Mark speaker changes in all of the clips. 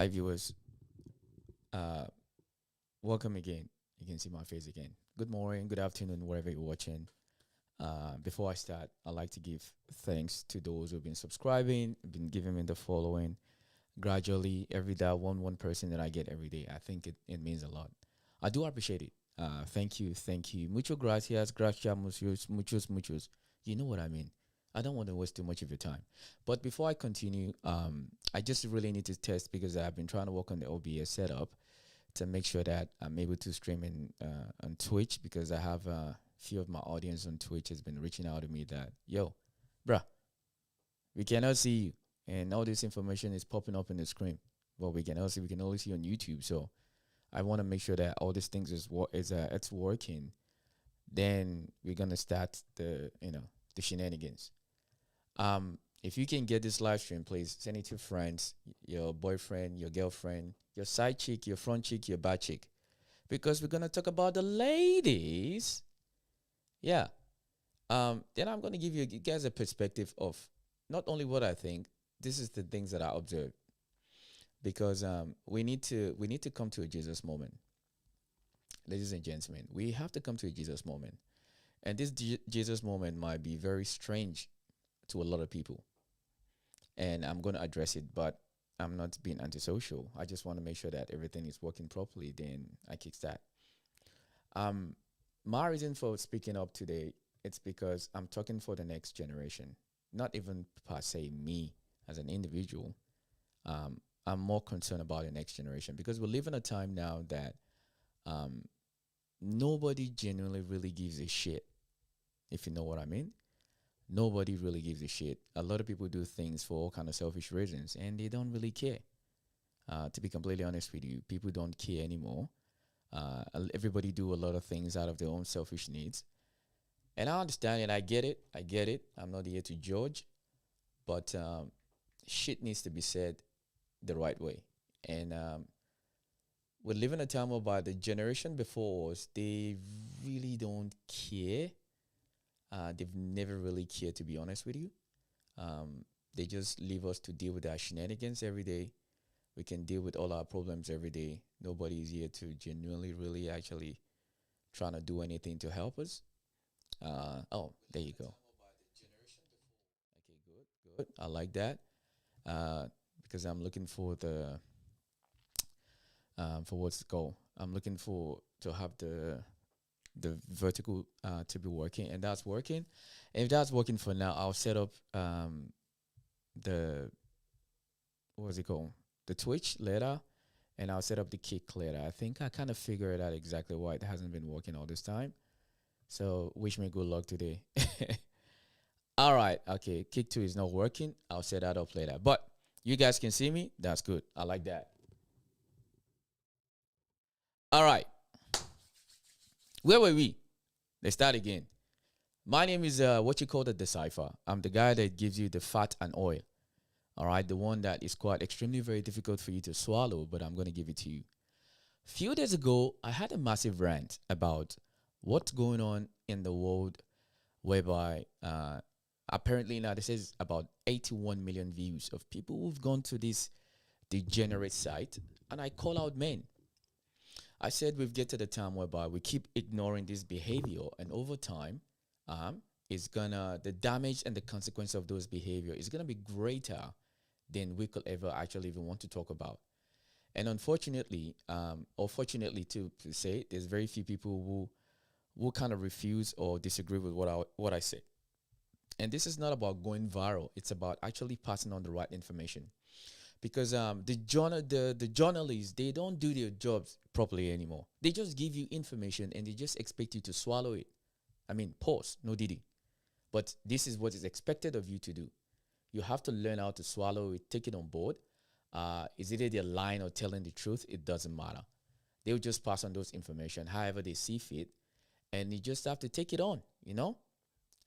Speaker 1: Hi, viewers. Uh, Welcome again. You can see my face again. Good morning, good afternoon, wherever you're watching. Before I start, I'd like to give thanks to those who've been subscribing, been giving me the following. Gradually, every day, one person that I get every day, I think it means a lot. I do appreciate it. Thank you, thank you. Mucho gracias, gracias, muchos. You know what I mean. I don't want to waste too much of your time. But before I continue, I just really need to test because I've been trying to work on the OBS setup to make sure that I'm able to stream in on Twitch because I have a few of my audience on Twitch has been reaching out to me that yo, bruh, we cannot see you, and all this information is popping up in the screen. Well, we can only see on YouTube. So I want to make sure that all these things is it's working. Then we're gonna start the shenanigans. If you can get this live stream, please send it to friends, your boyfriend, your girlfriend, your side chick, your front chick, your back chick, because we're gonna talk about the ladies. Yeah. Then I'm gonna give you guys a perspective of not only what I think. This is the things that I observe because we need to come to a Jesus moment, ladies and gentlemen. We have to come to a Jesus moment, and this Jesus moment might be very strange to a lot of people, and I'm going to address it, but I'm not being antisocial. I just want to make sure that everything is working properly. Then I kickstart. Um, my reason for speaking up today, it's because I'm talking for the next generation, not even per se me as an individual. I'm more concerned about the next generation because we live in a time now that um, nobody genuinely really gives a shit, if you know what I mean. Nobody really gives a shit. A lot of people do things for all kind of selfish reasons, and they don't really care. To be completely honest with you, people don't care anymore. Everybody do a lot of things out of their own selfish needs, and I understand it. I get it. I get it. I'm not here to judge, but shit needs to be said the right way. And we live in a time whereby the generation before us, they really don't care. They've never really cared, to be honest with you. They just leave us to deal with our shenanigans every day. We can deal with all our problems every day. Nobody is here to genuinely, really, actually trying to do anything to help us. Oh, there you go. Okay, good, good. I like that. Because I'm looking for what's it called. I'm looking for to have the vertical to be working, and that's working. And if that's working for now, I'll set up the what was it called, the Twitch later, and I'll set up the kick later. I think I kind of figured out exactly why it hasn't been working all this time. So wish me good luck today. All right, okay. Kick two is not working. I'll set that up later. But you guys can see me. That's good. I like that. All right. Where were we? Let's start again. My name is what you call the decipher. I'm the guy that gives you the fat and oil. All right, the one that is quite extremely very difficult for you to swallow, but I'm going to give it to you. Few days ago, I had a massive rant about what's going on in the world, whereby apparently now this is about 81 million views of people who've gone to this degenerate site, and I call out men. I said we've get to the time whereby we keep ignoring this behavior, and over time, it's gonna the damage and the consequence of those behavior is gonna be greater than we could ever actually even want to talk about. And unfortunately, or fortunately to say, there's very few people who kind of refuse or disagree with what I say. And this is not about going viral; it's about actually passing on the right information. Because the journalists, they don't do their jobs properly anymore. They just give you information and they just expect you to swallow it. I mean, pause, no diddy. But this is what is expected of you to do. You have to learn how to swallow it, take it on board. Is it they're lying or telling the truth? It doesn't matter. They'll just pass on those information however they see fit, and you just have to take it on.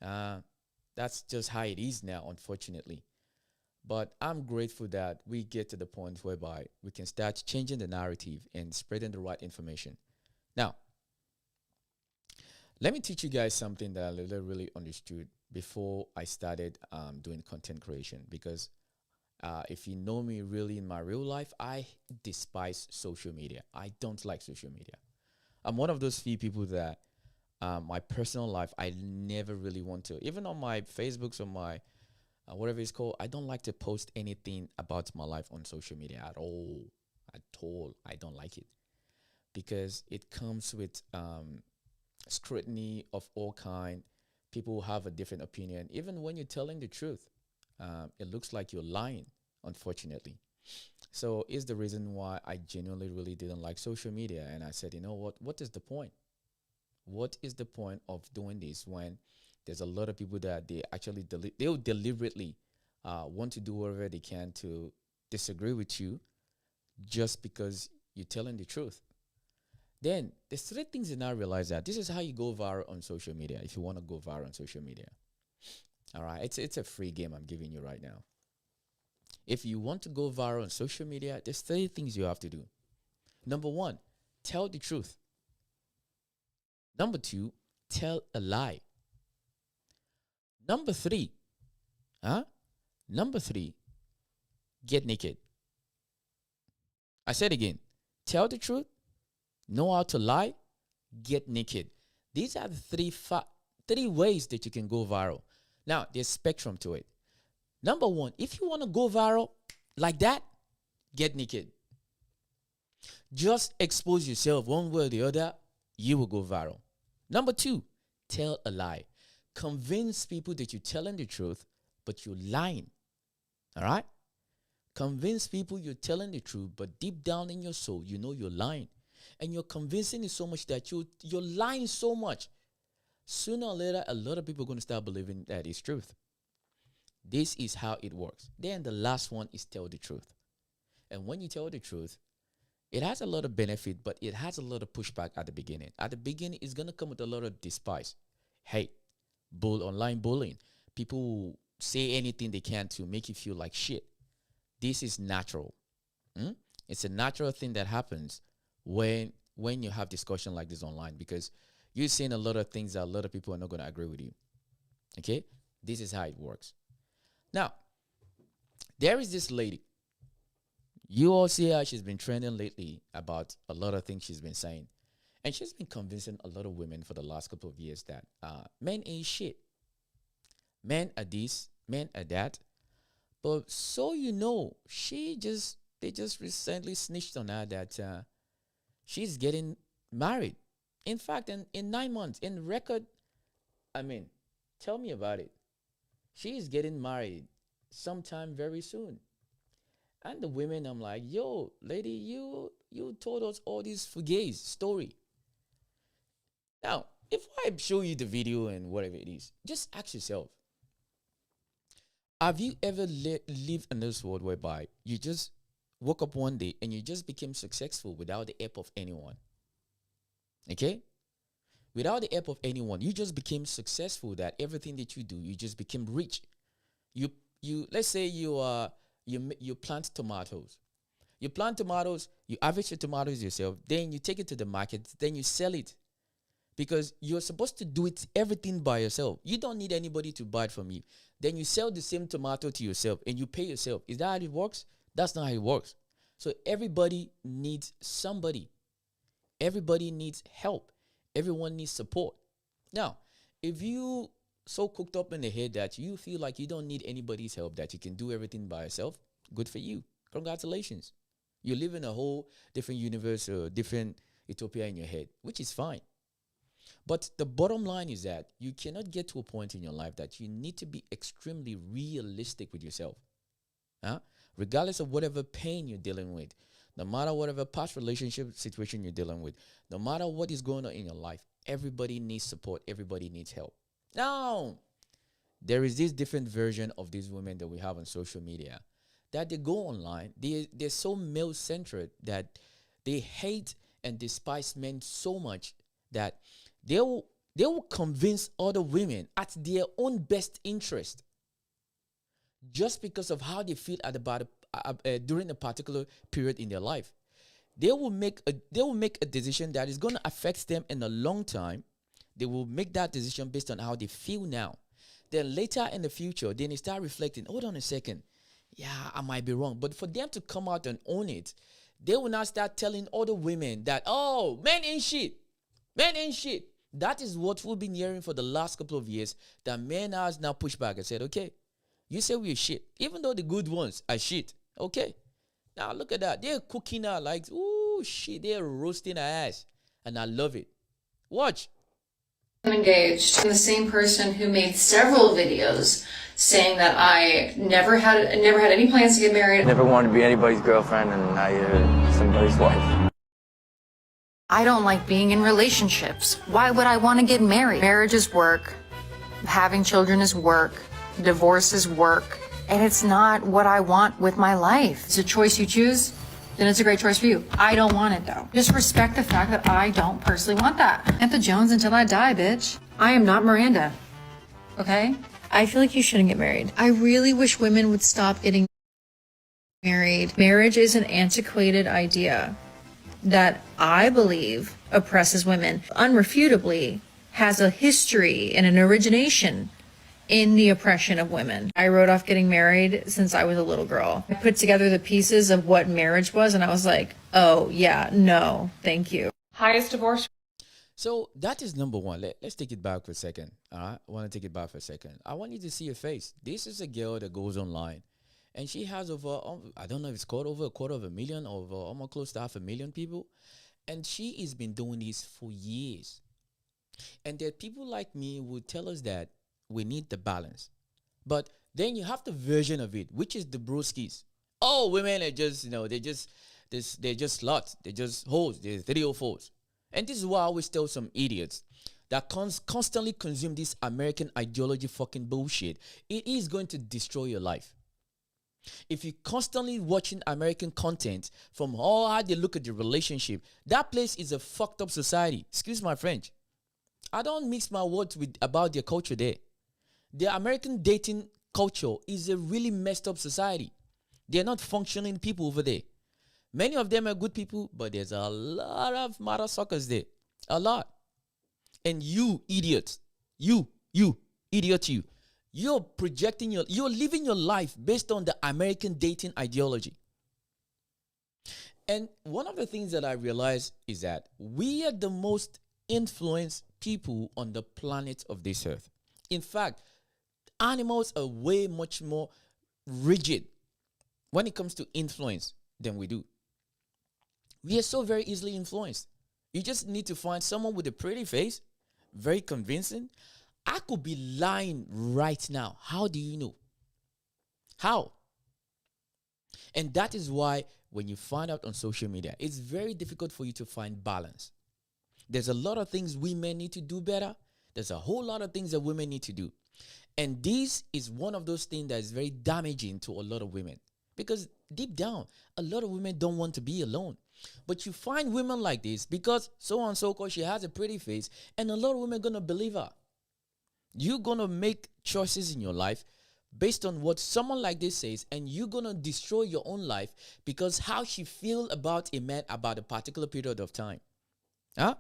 Speaker 1: Uh, that's just how it is now, unfortunately. But I'm grateful that we get to the point whereby we can start changing the narrative and spreading the right information. Now, let me teach you guys something that I really understood before I started doing content creation, because If you know me really in my real life, I despise social media. I don't like social media. I'm one of those few people that my personal life, I never really want to. Even on my Facebooks or my whatever it's called, I don't like to post anything about my life on social media at all. At all, I don't like it because it comes with scrutiny of all kind. People have a different opinion. Even when you're telling the truth, it looks like you're lying. Unfortunately, so is the reason why I genuinely really didn't like social media. And I said, you know what? What is the point? What is the point of doing this when there's a lot of people that they actually they'll deliberately want to do whatever they can to disagree with you just because you're telling the truth. Then there's three things you now realize that this is how you go viral on social media. If you want to go viral on social media, all right, it's a free game I'm giving you right now. If you want to go viral on social media, there's three things you have to do. Number one, tell the truth. Number two, tell a lie. Number three, huh? Number three, get naked. I said again, tell the truth, know how to lie, get naked. These are the three ways that you can go viral. Now, there's spectrum to it. Number one, if you want to go viral like that, get naked. Just expose yourself one way or the other, you will go viral. Number two, tell a lie. Convince people that you're telling the truth, but you're lying. All right? Convince people you're telling the truth, but deep down in your soul, you know you're lying. And you're convincing it so much that you're lying so much. Sooner or later, a lot of people are going to start believing that it's truth. This is how it works. Then the last one is tell the truth. And when you tell the truth, it has a lot of benefit, but it has a lot of pushback at the beginning. At the beginning, it's going to come with a lot of despise. Hate, online bullying. People say anything they can to make you feel like shit. This is natural. It's a natural thing that happens when you have discussion like this online, because you're seeing a lot of things that a lot of people are not going to agree with you. Okay? This is how it works. Now, there is this lady. You all see how she's been trending lately about a lot of things she's been saying. And she's been convincing a lot of women for the last couple of years that men ain't shit. Men are this, men are that. But so you know, they just recently snitched on her that she's getting married. In fact, in 9 months, in record, tell me about it. She is getting married sometime very soon. And the women, I'm like, yo, lady, you told us all this fugazi story. Now, if I show you the video and whatever it is, just ask yourself, have you ever lived in this world whereby you just woke up one day and you just became successful without the help of anyone? Okay? Without the help of anyone, you just became successful, that everything that you do, you just became rich. You let's say you plant tomatoes. You plant tomatoes, you harvest your tomatoes yourself, then you take it to the market, then you sell it. Because you're supposed to do it everything by yourself. You don't need anybody to buy it from you. Then you sell the same tomato to yourself and you pay yourself. Is that how it works? That's not how it works. So everybody needs somebody. Everybody needs help. Everyone needs support. Now, if you so cooked up in the head that you feel like you don't need anybody's help, that you can do everything by yourself, good for you. Congratulations. You live in a whole different universe or different utopia in your head, which is fine. But the bottom line is that you cannot get to a point in your life that you need to be extremely realistic with yourself. Regardless of whatever pain you're dealing with, no matter whatever past relationship situation you're dealing with, no matter what is going on in your life, everybody needs support. Everybody needs help. Now, there is this different version of these women that we have on social media that they go online. They're so male-centered that they hate and despise men so much that they will convince other women at their own best interest just because of how they feel during a particular period in their life. They will make a decision that is going to affect them in a long time. They will make that decision based on how they feel now. Then later in the future, then they start reflecting, hold on a second. Yeah, I might be wrong. But for them to come out and own it, they will now start telling other women that, oh, men ain't shit. Men ain't shit. That is what we've been hearing for the last couple of years. That men has now pushed back and said, okay, you say we're shit. Even though the good ones are shit. Okay. Now look at that. They're cooking out like, ooh, shit. They're roasting our ass. And I love it. Watch.
Speaker 2: I'm engaged. I'm the same person who made several videos saying that I never had any plans to get married.
Speaker 3: Never wanted to be anybody's girlfriend, and now you're somebody's wife.
Speaker 2: I don't like being in relationships. Why would I want to get married? Marriage is work. Having children is work. Divorce is work. And it's not what I want with my life. It's a choice you choose, then it's a great choice for you. I don't want it though. Just respect the fact that I don't personally want that. Samantha Jones until I die, bitch. I am not Miranda. Okay?
Speaker 4: I feel like you shouldn't get married. I really wish women would stop getting married. Marriage is an antiquated idea that I believe oppresses women. Unrefutably has a history and an origination in the oppression of women. I wrote off getting married since I was a little girl. I put together the pieces of what marriage was and I was like, oh yeah, no, thank you.
Speaker 2: Highest divorce.
Speaker 1: So that is number one. Let's take it back for a second. All right? I want to take it back for a second. I want you to see her face. This is a girl that goes online. And she has over, I don't know if it's called over 250,000, over almost close to 500,000 people. And she has been doing this for years. And that people like me would tell us that we need the balance. But then you have the version of it, which is the broskies. Oh, women are just, they're just sluts. They're just hoes. They're 304s. And this is why I always tell some idiots that constantly consume this American ideology fucking bullshit. It is going to destroy your life. If you're constantly watching American content from how they look at the relationship, that place is a fucked up society. Excuse my French. I don't mix my words with about their culture there. The American dating culture is a really messed up society. They're not functioning people over there. Many of them are good people, but there's a lot of mother suckers there. A lot. And you idiots, you idiot, you're projecting you're living your life based on the American dating ideology. And one of the things that I realized is that we are the most influenced people on the planet of this earth. In fact, animals are way much more rigid when it comes to influence than we do. We are so very easily influenced. You just need to find someone with a pretty face, very convincing. I could be lying right now. How do you know? How? And that is why when you find out on social media, it's very difficult for you to find balance. There's a lot of things women need to do better. There's a whole lot of things that women need to do. And this is one of those things that is very damaging to a lot of women. Because deep down, a lot of women don't want to be alone. But you find women like this because so and so called she has a pretty face, and a lot of women are going to believe her. You're going to make choices in your life based on what someone like this says, and you're going to destroy your own life because how she feel about a man about a particular period of time. Huh?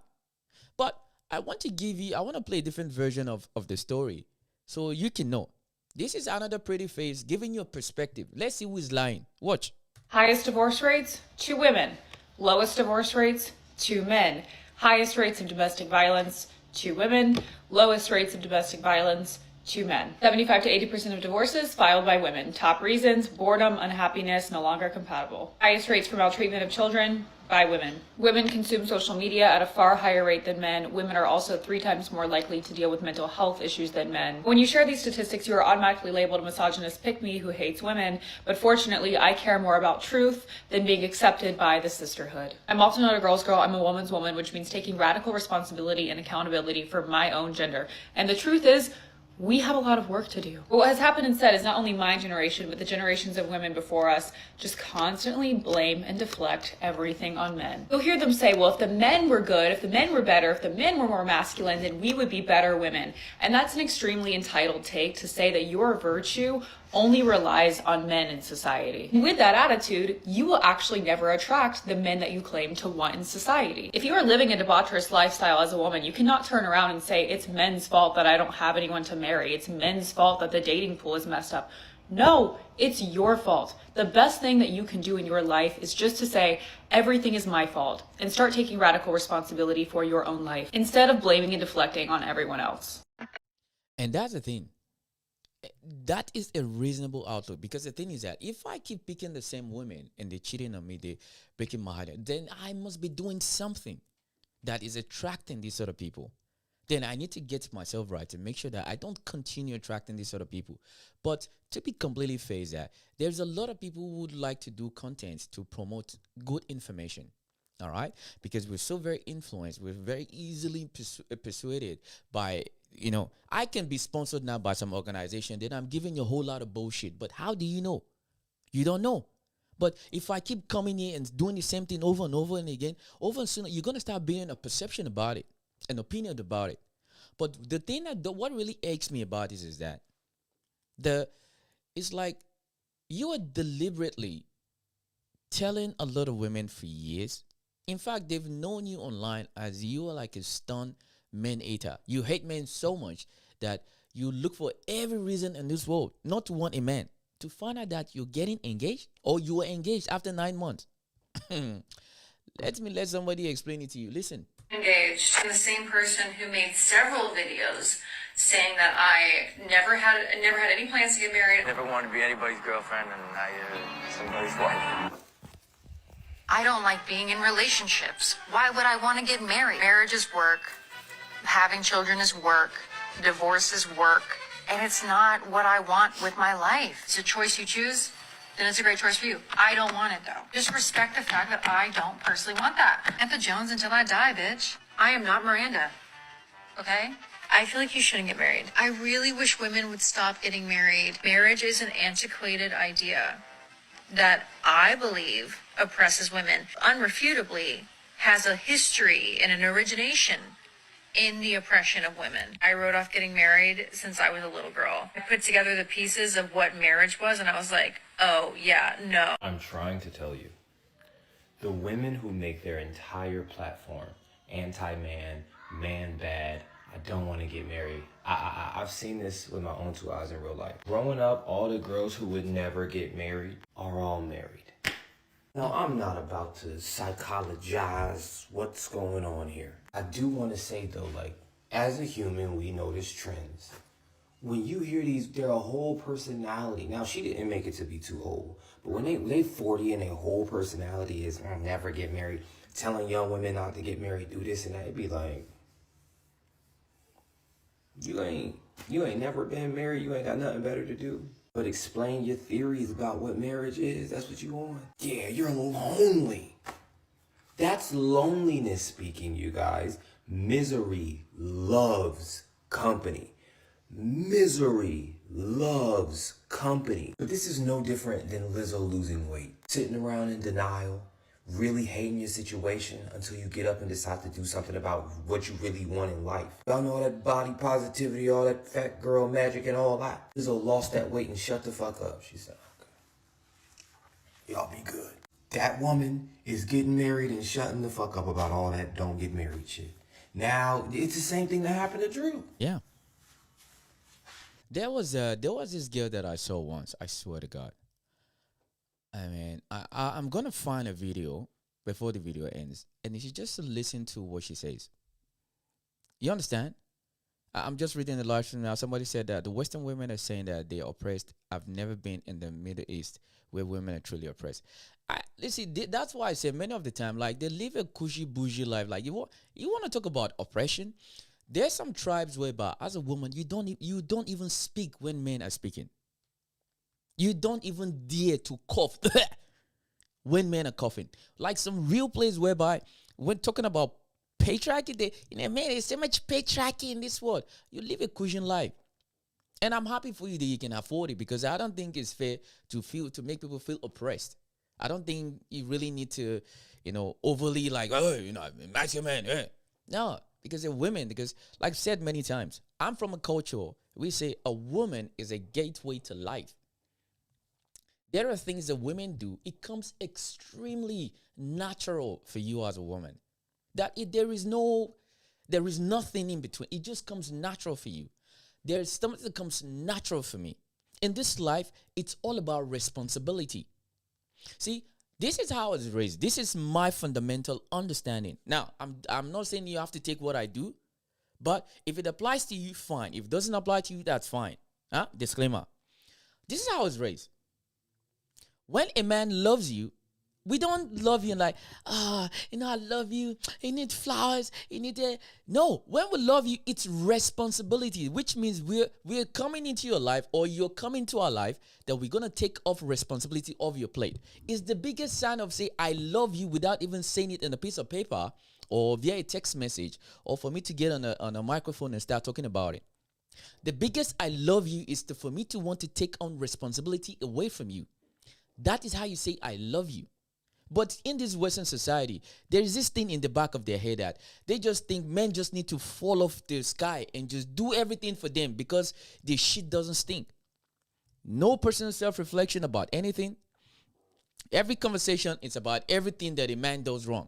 Speaker 1: But I want to play a different version of the story so you can know. This is another pretty face giving you a perspective. Let's see who is lying. Watch.
Speaker 2: Highest divorce rates, 2 women. Lowest divorce rates, 2 men. Highest rates of domestic violence, 2 women. Lowest rates of domestic violence, 2 men. 75 to 80% of divorces filed by women. Top reasons: boredom, unhappiness, no longer compatible. Highest rates for maltreatment of children by women. Women consume social media at a far higher rate than men. Women are also 3 times more likely to deal with mental health issues than men. When you share these statistics, you are automatically labeled a misogynist pick-me who hates women, but fortunately, I care more about truth than being accepted by the sisterhood. I'm also not a girl's girl, I'm a woman's woman, which means taking radical responsibility and accountability for my own gender. And the truth is, we have a lot of work to do. What has happened instead is not only my generation, but the generations of women before us just constantly blame and deflect everything on men. You'll hear them say, well, if the men were good, if the men were better, if the men were more masculine, then we would be better women. And that's an extremely entitled take to say that your virtue only relies on men in society. With that attitude, you will actually never attract the men that you claim to want in society. If you are living a debaucherous lifestyle as a woman, you cannot turn around and say, it's men's fault that I don't have anyone to marry. It's men's fault that the dating pool is messed up. No, it's your fault. The best thing that you can do in your life is just to say, everything is my fault, and start taking radical responsibility for your own life instead of blaming and deflecting on everyone else.
Speaker 1: And that's the thing. That is a reasonable outlook, because the thing is that if I keep picking the same women and they're cheating on me, they breaking my heart, then I must be doing something that is attracting these sort of people. Then I need to get myself right to make sure that I don't continue attracting these sort of people. But to be completely fair, is that there's a lot of people who would like to do content to promote good information. All right, because we're so very influenced, we're very easily persuaded by, I can be sponsored now by some organization, then I'm giving you a whole lot of bullshit. But how do you know? You don't know. But if I keep coming here and doing the same thing over and over and again, over and soon you're gonna start being a perception about it, an opinion about it. But the thing what really aches me about this is that it's like you are deliberately telling a lot of women for years. In fact, they've known you online as you are like a stunned man hater. You hate men so much that you look for every reason in this world not to want a man, to find out that you're getting engaged or you were engaged after 9 months. Let somebody explain it to you. Listen.
Speaker 4: Engaged. I'm the same person who made several videos saying that I never had any plans to get married.
Speaker 3: Never wanted to be anybody's girlfriend, and now you're somebody's wife.
Speaker 4: I don't like being in relationships. Why would I want to get married? Marriage is work. Having children is work. Divorce is work. And it's not what I want with my life. It's a choice you choose, then it's a great choice for you. I don't want it, though. Just respect the fact that I don't personally want that. At the Jones until I die, bitch. I am not Miranda. Okay? I feel like you shouldn't get married. I really wish women would stop getting married. Marriage is an antiquated idea that I believe oppresses women. Unrefutably has a history and an origination in the oppression of women. I wrote off getting married since I was a little girl. I put together the pieces of what marriage was and I was like, oh yeah, no.
Speaker 5: I'm trying to tell you, the women who make their entire platform anti-man, man bad, I don't want to get married. I've seen this with my own 2 eyes in real life. Growing up, all the girls who would never get married are all married. Now, I'm not about to psychologize what's going on here. I do want to say, though, like, as a human, we notice trends. When you hear these, they're a whole personality. Now, she didn't make it to be too old, but when they 40 and their whole personality is, I'll never get married, telling young women not to get married, do this and that, it'd be like, you ain't never been married, you ain't got nothing better to do. But explain your theories about what marriage is. That's what you want. Yeah, you're lonely. That's loneliness speaking, you guys. Misery loves company. Misery loves company. But this is no different than Lizzo losing weight. Sitting around in denial, really hating your situation until you get up and decide to do something about what you really want in life. Y'all know all that body positivity, all that fat girl magic and all that. Lizzo lost that weight and shut the fuck up. She said, okay, y'all be good. That woman is getting married and shutting the fuck up about all that don't get married shit. Now, it's the same thing that happened to Drew.
Speaker 1: Yeah. There was this girl that I saw once. I swear to God. I mean, I'm gonna find a video before the video ends, and you should just listen to what she says. You understand? I'm just reading the live stream now. Somebody said that the Western women are saying that they are oppressed. I've never been in the Middle East where women are truly oppressed. Listen, that's why I say many of the time, like, they live a cushy bougie life. Like, you want to talk about oppression? There's some tribes whereby, as a woman, you don't even speak when men are speaking. You don't even dare to cough when men are coughing. Like some real place whereby, when talking about patriarchy, man, there's so much patriarchy in this world. You live a cushion life. And I'm happy for you that you can afford it, because I don't think it's fair to make people feel oppressed. I don't think you really need to, overly like, oh, match your man. No, because they're women. Because, like I've said many times, I'm from a culture, we say a woman is a gateway to life. There are things that women do. It comes extremely natural for you as a woman. There is nothing in between. It just comes natural for you. There's something that comes natural for me. in this life, it's all about responsibility. See, this is how I was raised. This is my fundamental understanding. Now, I'm not saying you have to take what I do, but if it applies to you, fine. If it doesn't apply to you, that's fine. Huh? Disclaimer. This is how I was raised. When a man loves you, we don't love you and like, I love you. You need flowers. You need a no. When we love you, it's responsibility, which means we're coming into your life, or you're coming to our life, that we're gonna take off responsibility off your plate. It's the biggest sign of say I love you without even saying it in a piece of paper or via a text message, or for me to get on a microphone and start talking about it. The biggest I love you is for me to want to take on responsibility away from you. That is how you say I love you. But in this Western society, there is this thing in the back of their head that they just think men just need to fall off the sky and just do everything for them because their shit doesn't stink. No personal self-reflection about anything. Every conversation is about everything that a man does wrong.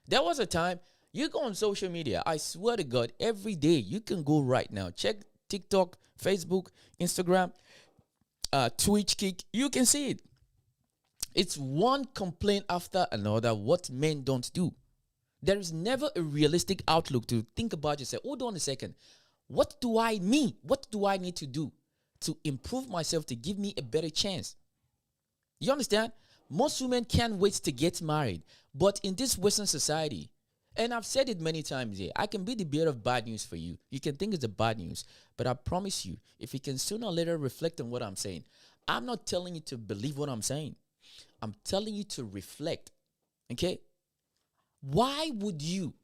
Speaker 1: There was a time, you go on social media, I swear to God, every day you can go right now. Check TikTok, Facebook, Instagram, Twitch, Kick. You can see it. It's one complaint after another what men don't do. There is never a realistic outlook to think about yourself. Hold on a second. What do I mean? What do I need to do to improve myself to give me a better chance? You understand? Most women can't wait to get married. But in this Western society, and I've said it many times here, I can be the bearer of bad news for you. You can think it's a bad news, but I promise you, if you can sooner or later reflect on what I'm saying, I'm not telling you to believe what I'm saying. I'm telling you to reflect. Okay? Why would you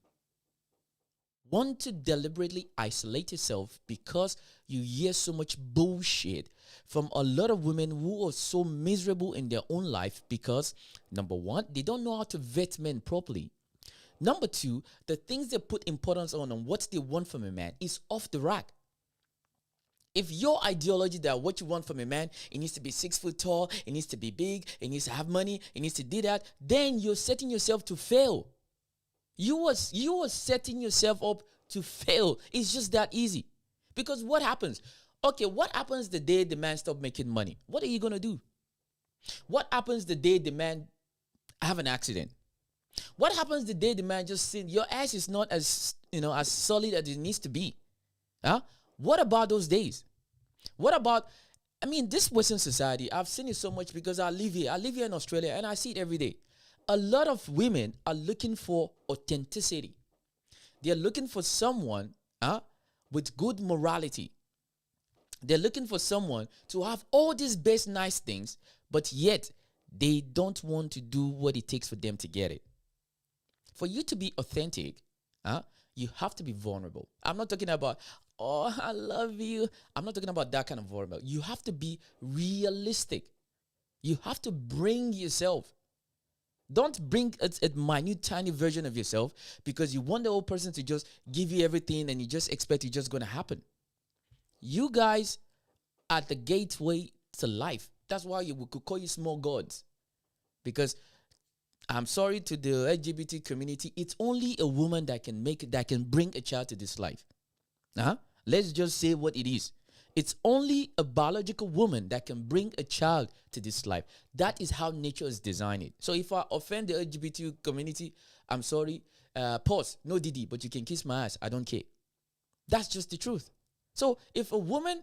Speaker 1: want to deliberately isolate yourself because you hear so much bullshit from a lot of women who are so miserable in their own life because, number one, they don't know how to vet men properly. Number two, the things they put importance on and what they want from a man is off the rack. If your ideology that what you want from a man, it needs to be 6 foot tall, it needs to be big, it needs to have money, it needs to do that, then you're setting yourself to fail. You are setting yourself up to fail. It's just that easy. Because what happens? Okay, what happens the day the man stop making money? What are you going to do? What happens the day the man have an accident? What happens the day the man just sin? Your ass is not as solid as it needs to be. Huh? What about those days? What about, this Western society, I've seen it so much because I live here. I live here in Australia and I see it every day. A lot of women are looking for authenticity. They're looking for someone with good morality. They're looking for someone to have all these best nice things, but yet they don't want to do what it takes for them to get it. For you to be authentic, you have to be vulnerable. I'm not talking about, oh, I love you. I'm not talking about that kind of vulnerable. You have to be realistic. You have to bring yourself. Don't bring a minute, tiny version of yourself because you want the whole person to just give you everything and you just expect it's just going to happen. You guys are the gateway to life. That's why we could call you small gods. Because I'm sorry to the LGBT community, it's only a woman that can bring a child to this life. Let's just say what it is. It's only a biological woman that can bring a child to this life. That is how nature is designed it. So if I offend the LGBT community, I'm sorry. Pause. No Didi, but you can kiss my ass. I don't care. That's just the truth. So if a woman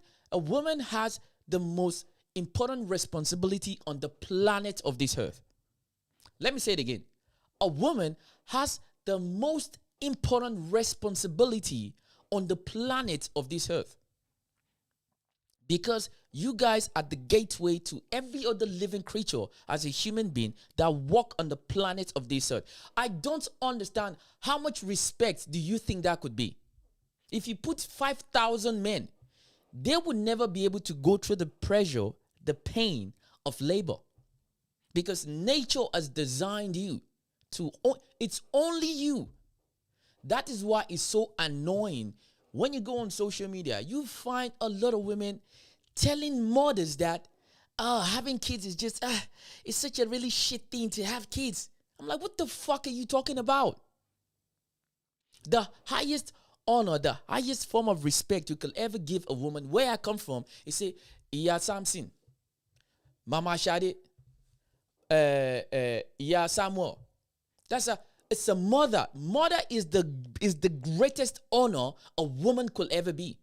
Speaker 1: has the most important responsibility on the planet of this earth. Let me say it again. A woman has the most important responsibility on the planet of this earth. Because you guys are the gateway to every other living creature as a human being that walk on the planet of this earth. I don't understand how much respect do you think that could be? If you put 5,000 men, they would never be able to go through the pressure, the pain of labor. Because nature has designed you to, it's only you. That is why it's so annoying. When you go on social media, you find a lot of women telling mothers that having kids is just, it's such a really shit thing to have kids. I'm like, what the fuck are you talking about? The highest honor, the highest form of respect you could ever give a woman, where I come from, is say, Iya Samson, Mama Shade, Iya Samuel. It's a mother. Mother is the greatest honor a woman could ever be.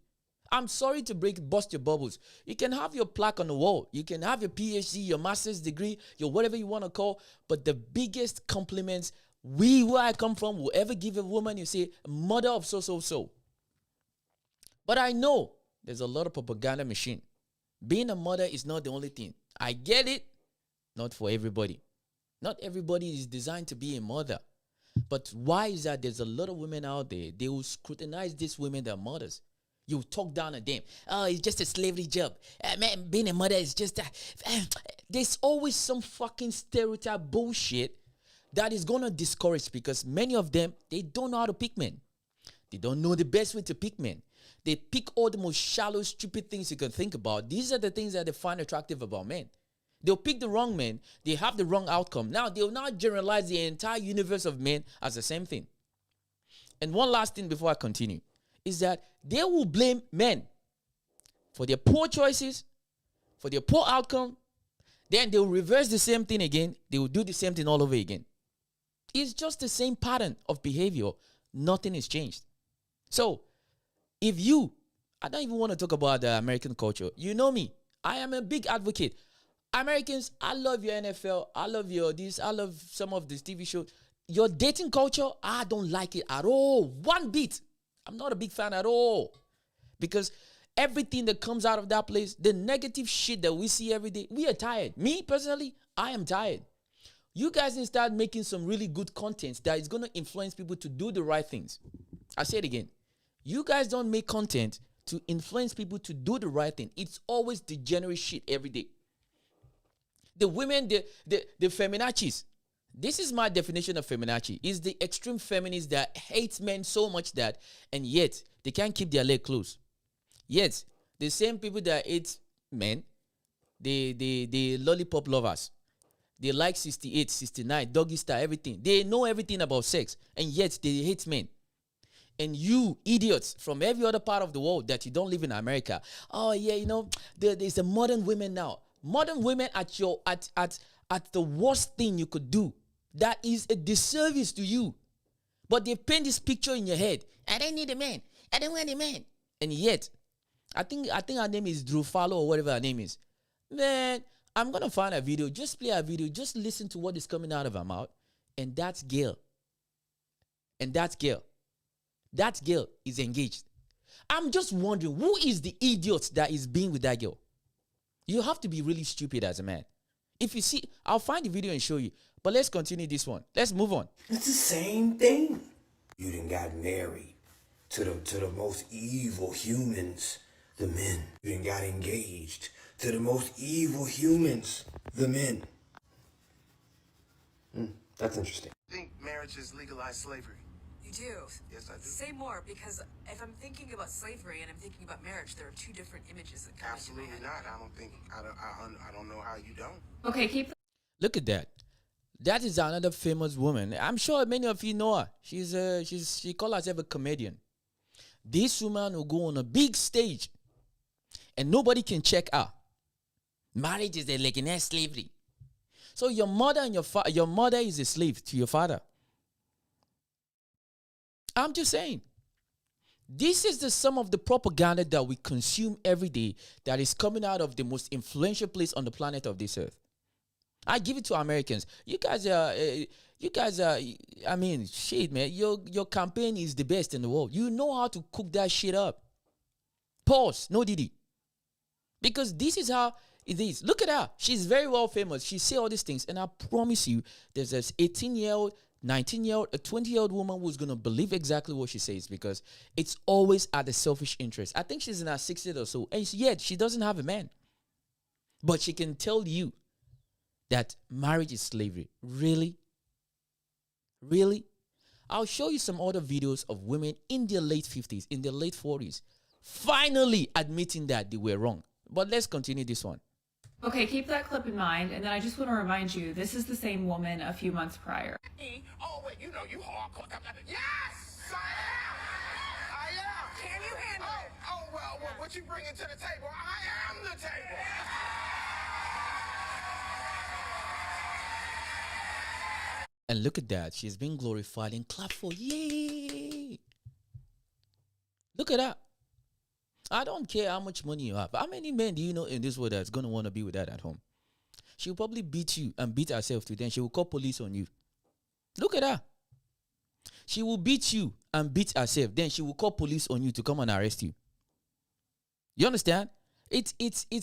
Speaker 1: I'm sorry to bust your bubbles. You can have your plaque on the wall. You can have your PhD, your master's degree, your whatever you want to call. But the biggest compliments where I come from, will ever give a woman, you say, mother of so. But I know there's a lot of propaganda machine. Being a mother is not the only thing. I get it. Not for everybody. Not everybody is designed to be a mother. But why is that? There's a lot of women out there, they will scrutinize these women that are mothers. You talk down on them. Oh, it's just a slavery job. Man, being a mother is just that. There's always some fucking stereotype bullshit that is going to discourage, because many of them, they don't know how to pick men. They don't know the best way to pick men. They pick all the most shallow, stupid things you can think about. These are the things that they find attractive about men. They'll pick the wrong men. They have the wrong outcome. Now, they'll not generalize the entire universe of men as the same thing. And one last thing before I continue is that they will blame men for their poor choices, for their poor outcome. Then they'll reverse the same thing again. They will do the same thing all over again. It's just the same pattern of behavior. Nothing is changed. So, I don't even want to talk about the American culture. You know me. I am a big advocate. Americans, I love your NFL. I love your this. I love some of this TV shows. Your dating culture, I don't like it at all. One bit. I'm not a big fan at all. Because everything that comes out of that place, the negative shit that we see every day, we are tired. Me, personally, I am tired. You guys need to start making some really good content that is going to influence people to do the right things. I say it again. You guys don't make content to influence people to do the right thing. It's always degenerate shit every day. The women, the feminazis. This is my definition of feminazi. Is the extreme feminists that hate men so much that, and yet they can't keep their leg closed. Yet the same people that hate men, the lollipop lovers, they like 68, 69, doggy style, everything. They know everything about sex, and yet they hate men. And you idiots from every other part of the world that you don't live in America, oh yeah, you know, there's a modern women now. Modern women at the worst thing you could do. That is a disservice to you. But they paint this picture in your head. I don't need a man. I don't want a man. And yet, I think her name is Drew Fallow or whatever her name is. Man, I'm gonna find a video. Just play a video. Just listen to what is coming out of her mouth. And that's girl. That girl is engaged. I'm just wondering, who is the idiot that is being with that girl? You have to be really stupid as a man. If you see, I'll find the video and show you. But let's continue this one. Let's move on.
Speaker 5: It's the same thing. You done got married to the most evil humans, the men. You done got engaged to the most evil humans, the men. That's interesting.
Speaker 6: I think marriage has legalized slavery.
Speaker 7: You do?
Speaker 6: Yes, I do.
Speaker 7: Say more, because if I'm thinking about slavery and I'm thinking about marriage, there are two different images that come into my
Speaker 6: Absolutely
Speaker 7: head.
Speaker 6: not. I don't know how you don't.
Speaker 2: Okay, keep
Speaker 1: Look at that. That is another famous woman. I'm sure many of you know her. She calls herself a comedian. This woman will go on a big stage and nobody can check her. Marriage is like an slavery. So your mother and your mother is a slave to your father. I'm just saying. This is the sum of the propaganda that we consume every day that is coming out of the most influential place on the planet of this earth. I give it to Americans. You guys are, I mean, shit, man. Your campaign is the best in the world. You know how to cook that shit up. Pause. No Didi. Because this is how it is. Look at her. She's very well famous. She say all these things. And I promise you, there's this 18-year-old, 19-year-old, a 20-year-old woman who's going to believe exactly what she says, because it's always at the selfish interest. I think she's in her 60s or so. And yet, she doesn't have a man. But she can tell you that marriage is slavery. Really? Really? I'll show you some other videos of women in their late 50s, in their late 40s, finally admitting that they were wrong. But let's continue this one.
Speaker 2: Okay, keep that clip in mind, and then I just want to remind you, this is the same woman a few months prior.
Speaker 6: Oh, wait, you know you hardcore. Yes, I am. I am.
Speaker 7: Can you handle it?
Speaker 6: Oh, well, what what you bringing to the table. I am the table.
Speaker 1: And look at that. She's been glorified and clapped for. Yay! Look at that. I don't care how much money you have. How many men do you know in this world that's going to want to be with that at home? She'll probably beat you and beat herself too. Then she will call police on you. Look at that. She will beat you and beat herself. Then she will call police on you to come and arrest you. You understand? It's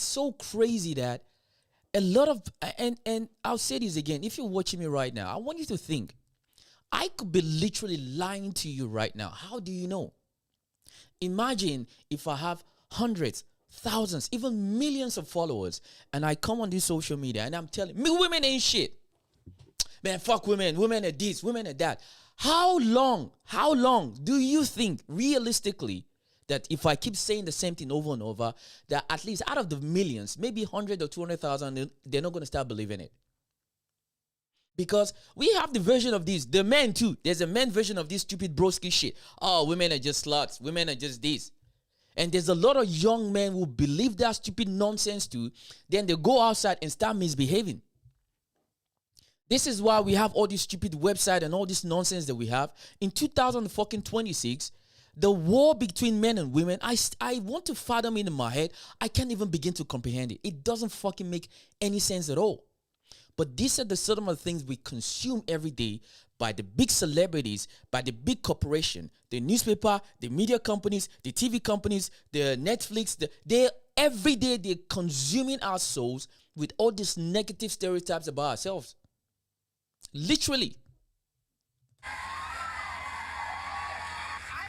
Speaker 1: so crazy that a lot of, and I'll say this again. If you're watching me right now, I want you to think, I could be literally lying to you right now. How do you know? Imagine if I have hundreds, thousands, even millions of followers, and I come on this social media and I'm telling me women ain't shit. Man, fuck women. Women are this, women are that. How long do you think realistically that if I keep saying the same thing over and over, that at least out of the millions, maybe 100 or 200,000, they're not going to start believing it? Because we have the version of this, the men too. There's a men version of this stupid broski shit. Oh, women are just sluts. Women are just this. And there's a lot of young men who believe that stupid nonsense too. Then they go outside and start misbehaving. This is why we have all this stupid website and all this nonsense that we have. In 2026, the war between men and women, I want to fathom it in my head. I can't even begin to comprehend it. It doesn't fucking make any sense at all. But these are the sort of things we consume every day by the big celebrities, by the big corporation, the newspaper, the media companies, the TV companies, the Netflix. They every day they're consuming our souls with all these negative stereotypes about ourselves. Literally.
Speaker 6: I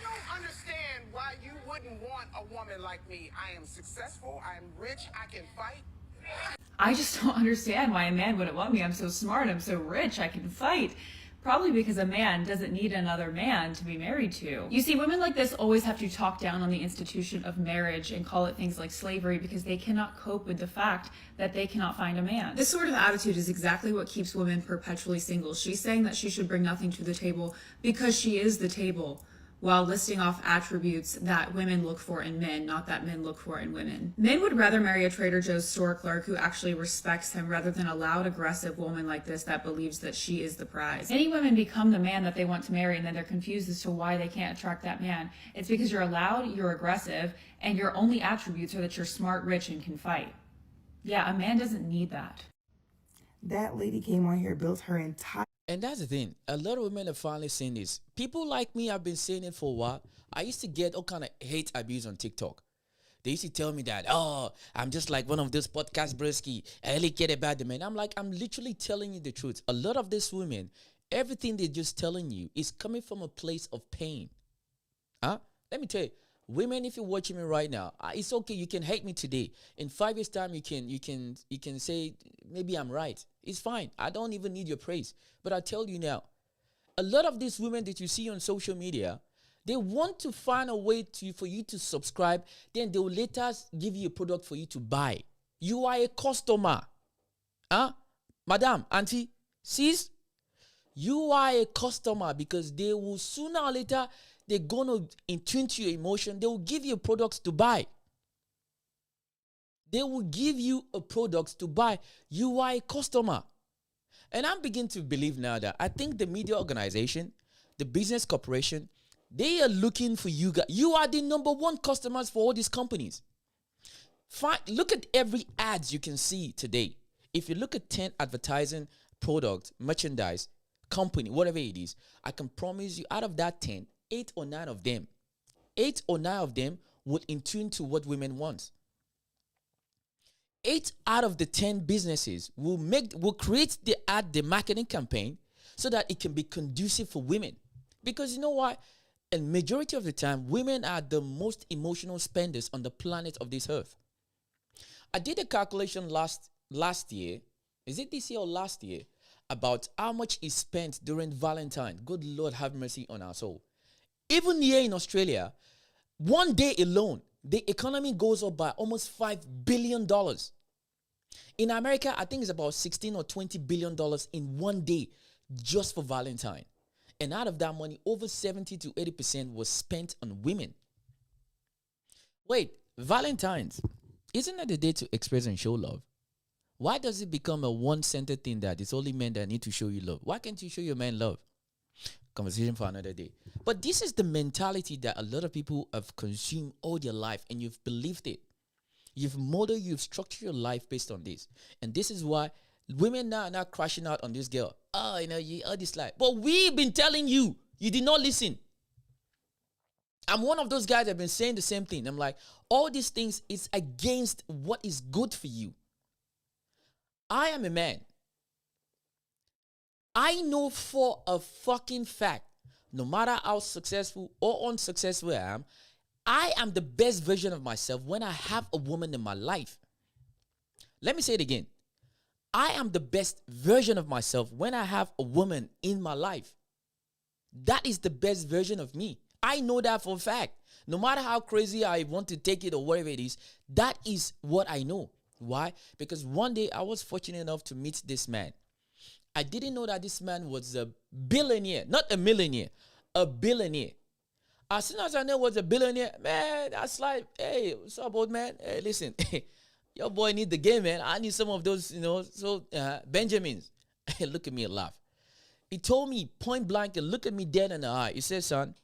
Speaker 6: don't understand why you wouldn't want a woman like me. I am successful. I am rich. I can fight.
Speaker 2: I just don't understand why a man wouldn't want me. I'm so smart. I'm so rich. I can fight. Probably because a man doesn't need another man to be married to. You see, women like this always have to talk down on the institution of marriage and call it things like slavery because they cannot cope with the fact that they cannot find a man. This sort of attitude is exactly what keeps women perpetually single. She's saying that she should bring nothing to the table because she is the table, while listing off attributes that women look for in men, not that men look for in women. Men would rather marry a Trader Joe's store clerk who actually respects him rather than a loud, aggressive woman like this that believes that she is the prize. Many women become the man that they want to marry and then they're confused as to why they can't attract that man. It's because you're loud, you're aggressive, and your only attributes are that you're smart, rich, and can fight. Yeah, a man doesn't need that.
Speaker 8: That lady came on here, built her entire...
Speaker 1: And that's the thing. A lot of women have finally seen this. People like me have been saying it for a while. I used to get all kind of hate abuse on TikTok. They used to tell me that, oh, I'm just like one of those podcast broski. I really care about the men. I'm like, I'm literally telling you the truth. A lot of these women, everything they're just telling you is coming from a place of pain. Let me tell you, women, if you're watching me right now, it's okay. You can hate me today. In 5 years' time, you can say maybe I'm right. It's fine. I don't even need your praise. But I tell you now, a lot of these women that you see on social media, they want to find a way for you to subscribe. Then they will later give you a product for you to buy. You are a customer. Madam, auntie, sis, you are a customer because they will sooner or later, they're going to intune to your emotion. They will give you products to buy. They will give you a product to buy. You are a customer. And I'm beginning to believe now that I think the media organization, the business corporation, they are looking for you guys. You are the number one customers for all these companies. Look at every ads you can see today. If you look at 10 advertising product, merchandise, company, whatever it is, I can promise you out of that 10, 8 or 9 of them will in tune to what women want. 8 out of the 10 businesses will create the marketing campaign so that it can be conducive for women. Because you know why? And majority of the time, women are the most emotional spenders on the planet of this earth. I did a calculation last year. Is it this year or last year? About how much is spent during Valentine. Good Lord, have mercy on our soul. Even here in Australia, one day alone, the economy goes up by almost $5 billion. In America, I think it's about $16 or $20 billion in one day just for Valentine. And out of that money, over 70 to 80% was spent on women. Wait, Valentine's, isn't that the day to express and show love? Why does it become a one-centered thing that it's only men that need to show you love? Why can't you show your man love? Conversation for another day. But this is the mentality that a lot of people have consumed all their life, and you've believed it. You've structured your life based on this. And this is why women now are not crashing out on this girl. Oh, you all this life. But we've been telling you, you did not listen. I'm one of those guys that have been saying the same thing. I'm like, all these things is against what is good for you. I am a man. I know for a fucking fact, no matter how successful or unsuccessful I am the best version of myself when I have a woman in my life. Let me say it again. I am the best version of myself when I have a woman in my life. That is the best version of me. I know that for a fact. No matter how crazy I want to take it or whatever it is, that is what I know. Why? Because one day I was fortunate enough to meet this man. I didn't know that this man was a billionaire, not a millionaire, a billionaire. As soon as I knew he was a billionaire, man, that's like, hey, what's up, old man? Hey, listen, your boy need the game, man. I need some of those, Benjamins. Look at me and laugh. He told me point blank and look at me dead in the eye. He said, son,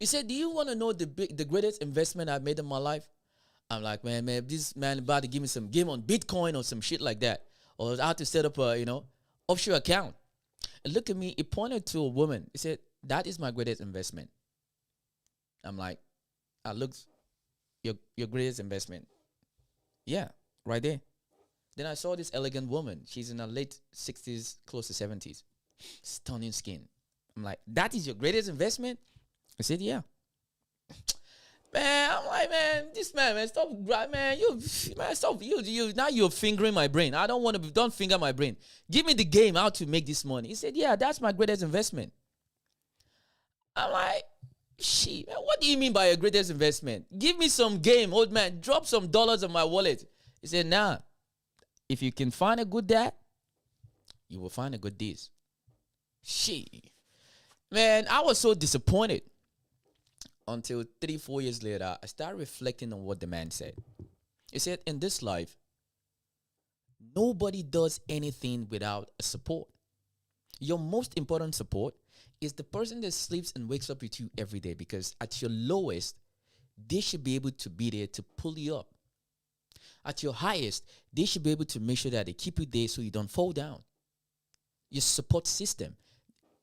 Speaker 1: do you want to know the greatest investment I've made in my life? I'm like, man, this man about to give me some game on Bitcoin or some shit like that. Or I have to set up a, offshore account. And look at me, he pointed to a woman. He said, that is my greatest investment. I'm like, I looked, your greatest investment. Yeah, right there. Then I saw this elegant woman. She's in her late 60s, close to 70s. Stunning skin. I'm like, that is your greatest investment? I said, yeah. Man, I'm like, man, this man, stop, man, stop, now you're fingering my brain. I don't finger my brain. Give me the game, how to make this money. He said, yeah, that's my greatest investment. I'm like, shit, man, what do you mean by your greatest investment? Give me some game, old man, drop some dollars on my wallet. He said, nah, if you can find a good dad, you will find a good this. Shit. Man, I was so disappointed. Until 3-4 years later, I started reflecting on what the man said. He said, in this life, nobody does anything without a support. Your most important support is the person that sleeps and wakes up with you every day, because at your lowest, they should be able to be there to pull you up. At your highest, they should be able to make sure that they keep you there so you don't fall down. Your support system.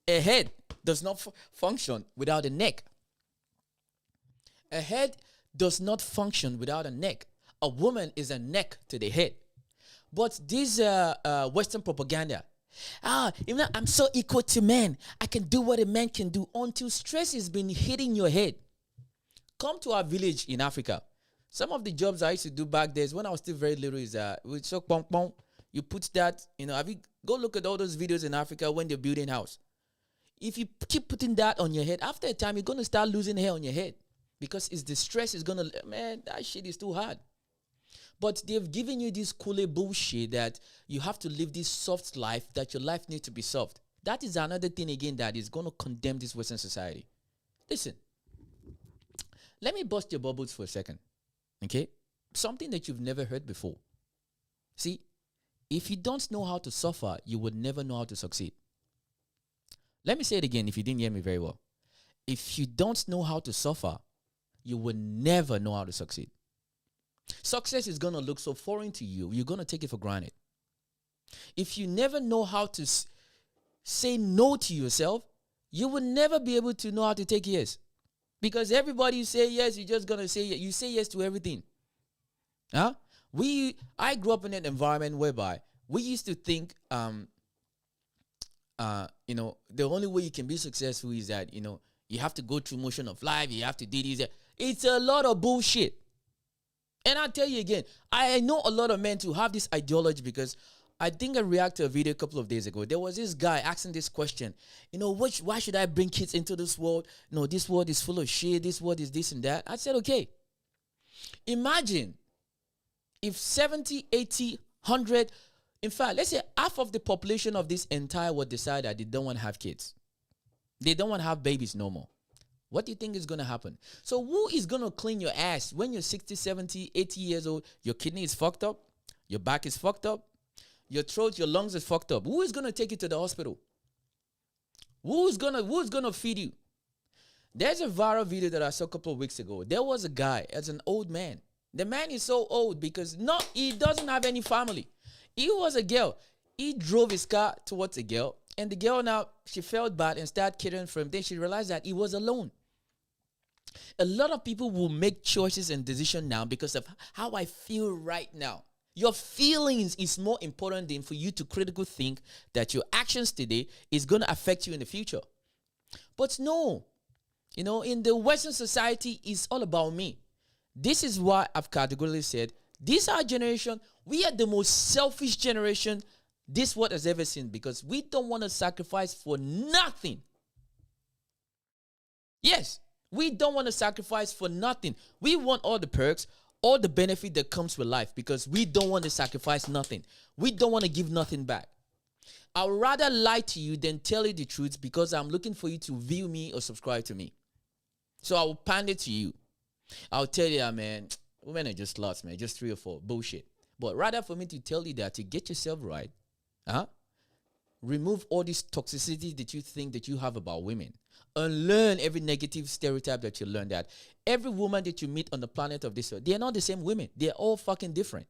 Speaker 1: A head does not function without a neck. A head does not function without a neck. A woman is a neck to the head. But this Western propaganda, I'm so equal to men. I can do what a man can do, until stress has been hitting your head. Come to our village in Africa. Some of the jobs I used to do back there, when I was still very little, is with shock pong pong. You put that, go look at all those videos in Africa when they're building house. If you keep putting that on your head, after a time, you're going to start losing hair on your head. Because it's the stress is gonna, man, that shit is too hard. But they've given you this cool bullshit that you have to live this soft life, that your life needs to be soft. That is another thing again that is gonna condemn this Western society. Listen, let me bust your bubbles for a second, okay? Something that you've never heard before. See, if you don't know how to suffer, you would never know how to succeed. Let me say it again if you didn't hear me very well. If you don't know how to suffer, you will never know how to succeed. Success is going to look so foreign to you. You're going to take it for granted. If you never know how to say no to yourself, you will never be able to know how to take yes. Because everybody you say yes, you're just going to say yes. You say yes to everything. Huh? I grew up in an environment whereby we used to think, the only way you can be successful is that, you have to go through motion of life. You have to do this. It's a lot of bullshit. And I'll tell you again, I know a lot of men to have this ideology, because I think I reacted to a video a couple of days ago. There was this guy asking this question, why should I bring kids into this world? This world is full of shit. This world is this and that. I said, okay. Imagine if 70, 80, 100, in fact, let's say half of the population of this entire world decide that they don't want to have kids. They don't want to have babies no more. What do you think is going to happen? So who is going to clean your ass when you're 60, 70, 80 years old? Your kidney is fucked up. Your back is fucked up. Your throat, your lungs is fucked up. Who is going to take you to the hospital? Who's gonna feed you? There's a viral video that I saw a couple of weeks ago. There was a guy, as an old man. The man is so old because he doesn't have any family. He was a girl. He drove his car towards a girl, and the girl now, she felt bad and started caring for him. Then she realized that he was alone. A lot of people will make choices and decisions now because of how I feel right now. Your feelings is more important than for you to critically think that your actions today is going to affect you in the future. But no, in the Western society, it's all about me. This is why I've categorically said, this our generation, we are the most selfish generation this world has ever seen, because we don't want to sacrifice for nothing. Yes, we don't want to sacrifice for nothing. We want all the perks, all the benefit that comes with life, because we don't want to sacrifice nothing. We don't want to give nothing back. I'd rather lie to you than tell you the truth, because I'm looking for you to view me or subscribe to me. So I will pander to you. I'll tell you that, man, women are just lost, man. Just 3 or 4. Bullshit. But rather for me to tell you that, to get yourself right, remove all this toxicity that you think that you have about women. Unlearn every negative stereotype that you learn, that every woman that you meet on the planet of this earth, they are not the same women. They're all fucking different.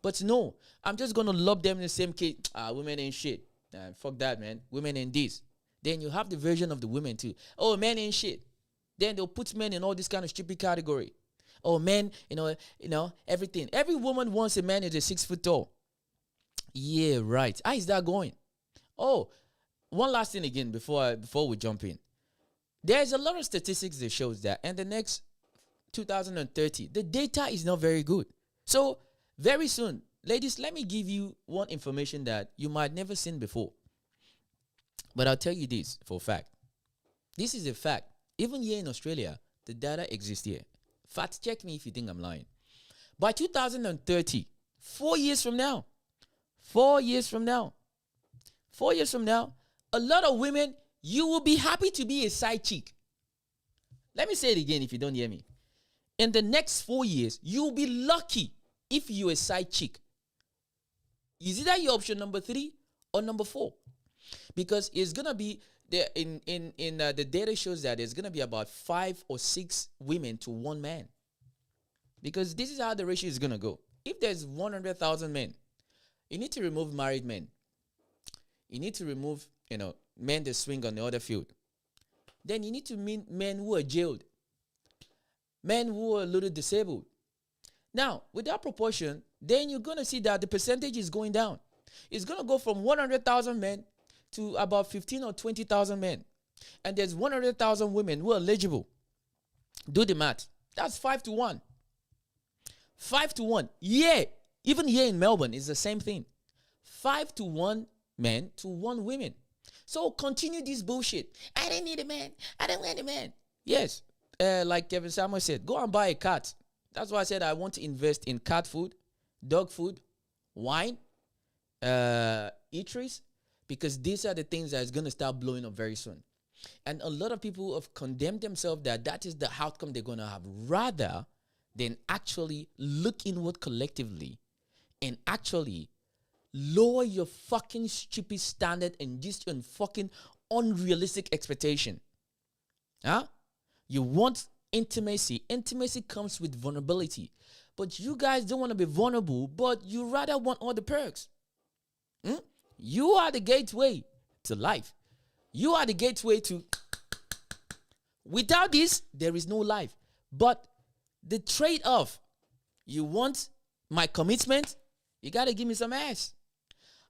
Speaker 1: But no, I'm just going to lump them in the same case. Women ain't shit. Fuck that, man. Women ain't this. Then you have the version of the women too. Oh, men ain't shit. Then they'll put men in all this kind of stupid category. Oh, men, everything. Every woman wants a man that is 6 foot tall. Yeah, right. How is that going? Oh, one last thing again before we jump in. There's a lot of statistics that shows that in the next 2030, the data is not very good. So very soon, ladies, let me give you one information that you might never seen before. But I'll tell you this for a fact. This is a fact. Even here in Australia, the data exists here. Fact check me if you think I'm lying. By 2030, 4 years from now, 4 years from now, a lot of women, you will be happy to be a side chick. Let me say it again if you don't hear me. In the next 4 years, you'll be lucky if you're a side chick. Is either your option number 3 or number 4? Because it's going to be, the data shows that there's going to be about 5 or 6 women to 1 man. Because this is how the ratio is going to go. If there's 100,000 men, you need to remove married men. You need to remove, men that swing on the other field. Then you need to mean men who are jailed. Men who are a little disabled. Now, with that proportion, then you're going to see that the percentage is going down. It's going to go from 100,000 men to about 15 or 20,000 men. And there's 100,000 women who are eligible. Do the math. That's 5 to 1. 5 to 1. Yeah. Even here in Melbourne, it's the same thing. 5 to 1 men to 1 women. So continue this bullshit. I don't need a man. I don't want a man. Yes. Like Kevin Samuel said, go and buy a cat. That's why I said I want to invest in cat food, dog food, wine, eateries, because these are the things that is going to start blowing up very soon. And a lot of people have condemned themselves that is the outcome they're going to have, rather than actually look inward collectively and actually lower your fucking stupid standard and just your fucking unrealistic expectation. You want intimacy. Intimacy comes with vulnerability. But you guys don't want to be vulnerable, but you rather want all the perks. You are the gateway to life. You are the gateway to... Without this, there is no life. But the trade-off, you want my commitment, you got to give me some ass.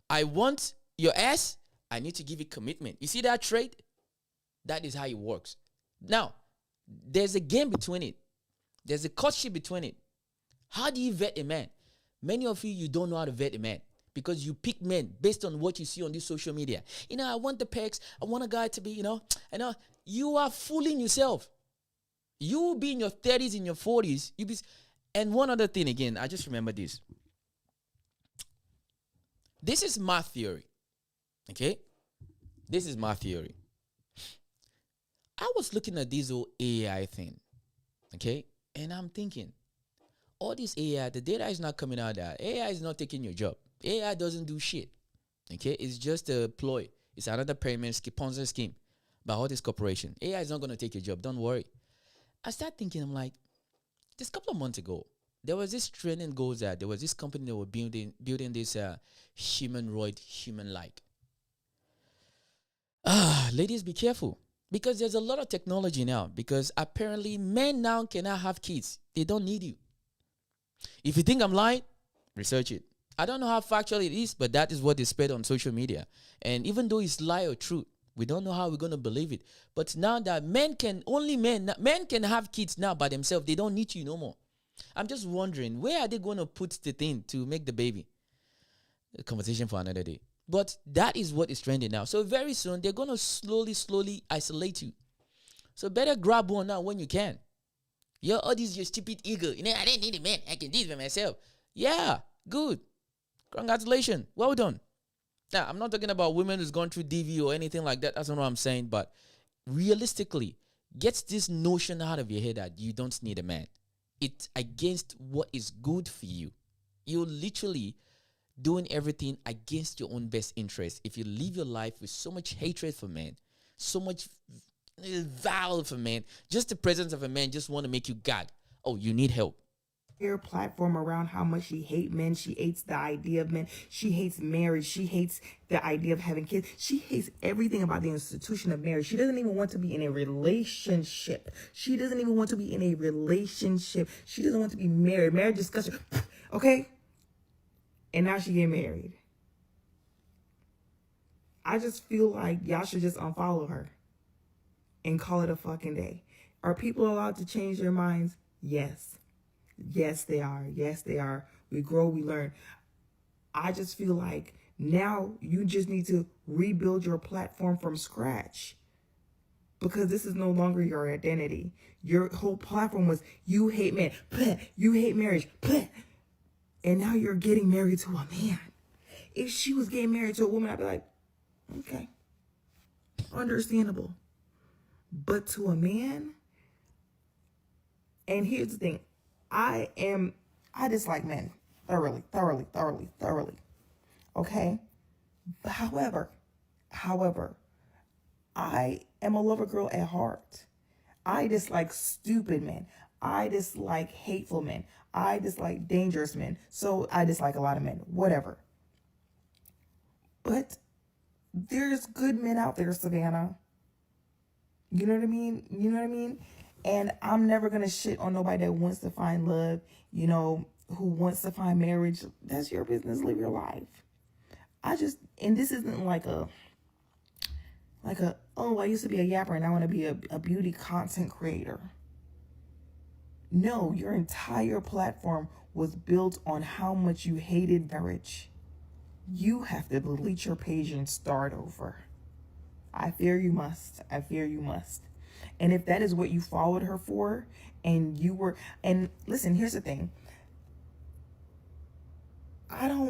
Speaker 1: I want your ass, I need to give you commitment. You see that trade? That is how it works. Now, there's a game between it. There's a courtship between it. How do you vet a man? Many of you don't know how to vet a man because you pick men based on what you see on this social media. I want the pecs. I want a guy to be, you are fooling yourself. You will be in your 30s, in your 40s. And one other thing again, I just remember this. This is my theory. Okay? This is my theory. I was looking at this whole AI thing, okay, and I'm thinking, all this AI, the data is not coming out that AI is not taking your job. AI doesn't do shit. Okay, it's just a ploy. It's another pyramid scheme, Ponzi scheme by all this corporation. AI is not going to take your job. Don't worry. I start thinking, I'm like, this couple of months ago, there was this trending goes that there was this company that were building this humanoid human like. Ladies, be careful because there's a lot of technology now. Because apparently, men now cannot have kids. They don't need you. If you think I'm lying, research it. I don't know how factual it is, but that is what is spread on social media. And even though it's lie or truth, we don't know how we're going to believe it. But now that men can have kids now by themselves. They don't need you no more. I'm just wondering, where are they going to put the thing to make the baby? A conversation for another day. But that is what is trending now. So very soon, they're going to slowly isolate you. So better grab one now when you can. All this your stupid ego. I didn't need a man. I can do it by myself. Yeah, good. Congratulations. Well done. Now, I'm not talking about women who's gone through DV or anything like that. That's not what I'm saying. But realistically, get this notion out of your head that you don't need a man. It's against what is good for you. You're literally doing everything against your own best interest. If you live your life with so much hatred for men, so much vile for men, just the presence of a man just want to make you gag. Oh, you need help.
Speaker 8: Your platform around how much she hates men. She hates the idea of men. She hates marriage. She hates the idea of having kids. She hates everything about the institution of marriage. She doesn't even want to be in a relationship. She doesn't even want to be in a relationship. She doesn't want to be married. Marriage discussion. Okay? And now she getting married. I just feel like y'all should just unfollow her and call it a fucking day. Are people allowed to change their minds? Yes. Yes, they are. Yes, they are. We grow, we learn. I just feel like now you just need to rebuild your platform from scratch because this is no longer your identity. Your whole platform was you hate men, you hate marriage, and now you're getting married to a man. If she was getting married to a woman, I'd be like, okay, understandable. But to a man, and here's the thing, I dislike men thoroughly. Okay? However, I am a lover girl at heart. I dislike stupid men. I dislike hateful men. I dislike dangerous men. So I dislike a lot of men. Whatever. But there's good men out there, Savannah. You know what I mean? And I'm never going to shit on nobody that wants to find love, who wants to find marriage. That's your business. Live your life. And this isn't like a, oh, I used to be a yapper and I want to be a beauty content creator. No, your entire platform was built on how much you hated marriage. You have to delete your page and start over. I fear you must. And if that is what you followed her for, and listen, here's the thing. I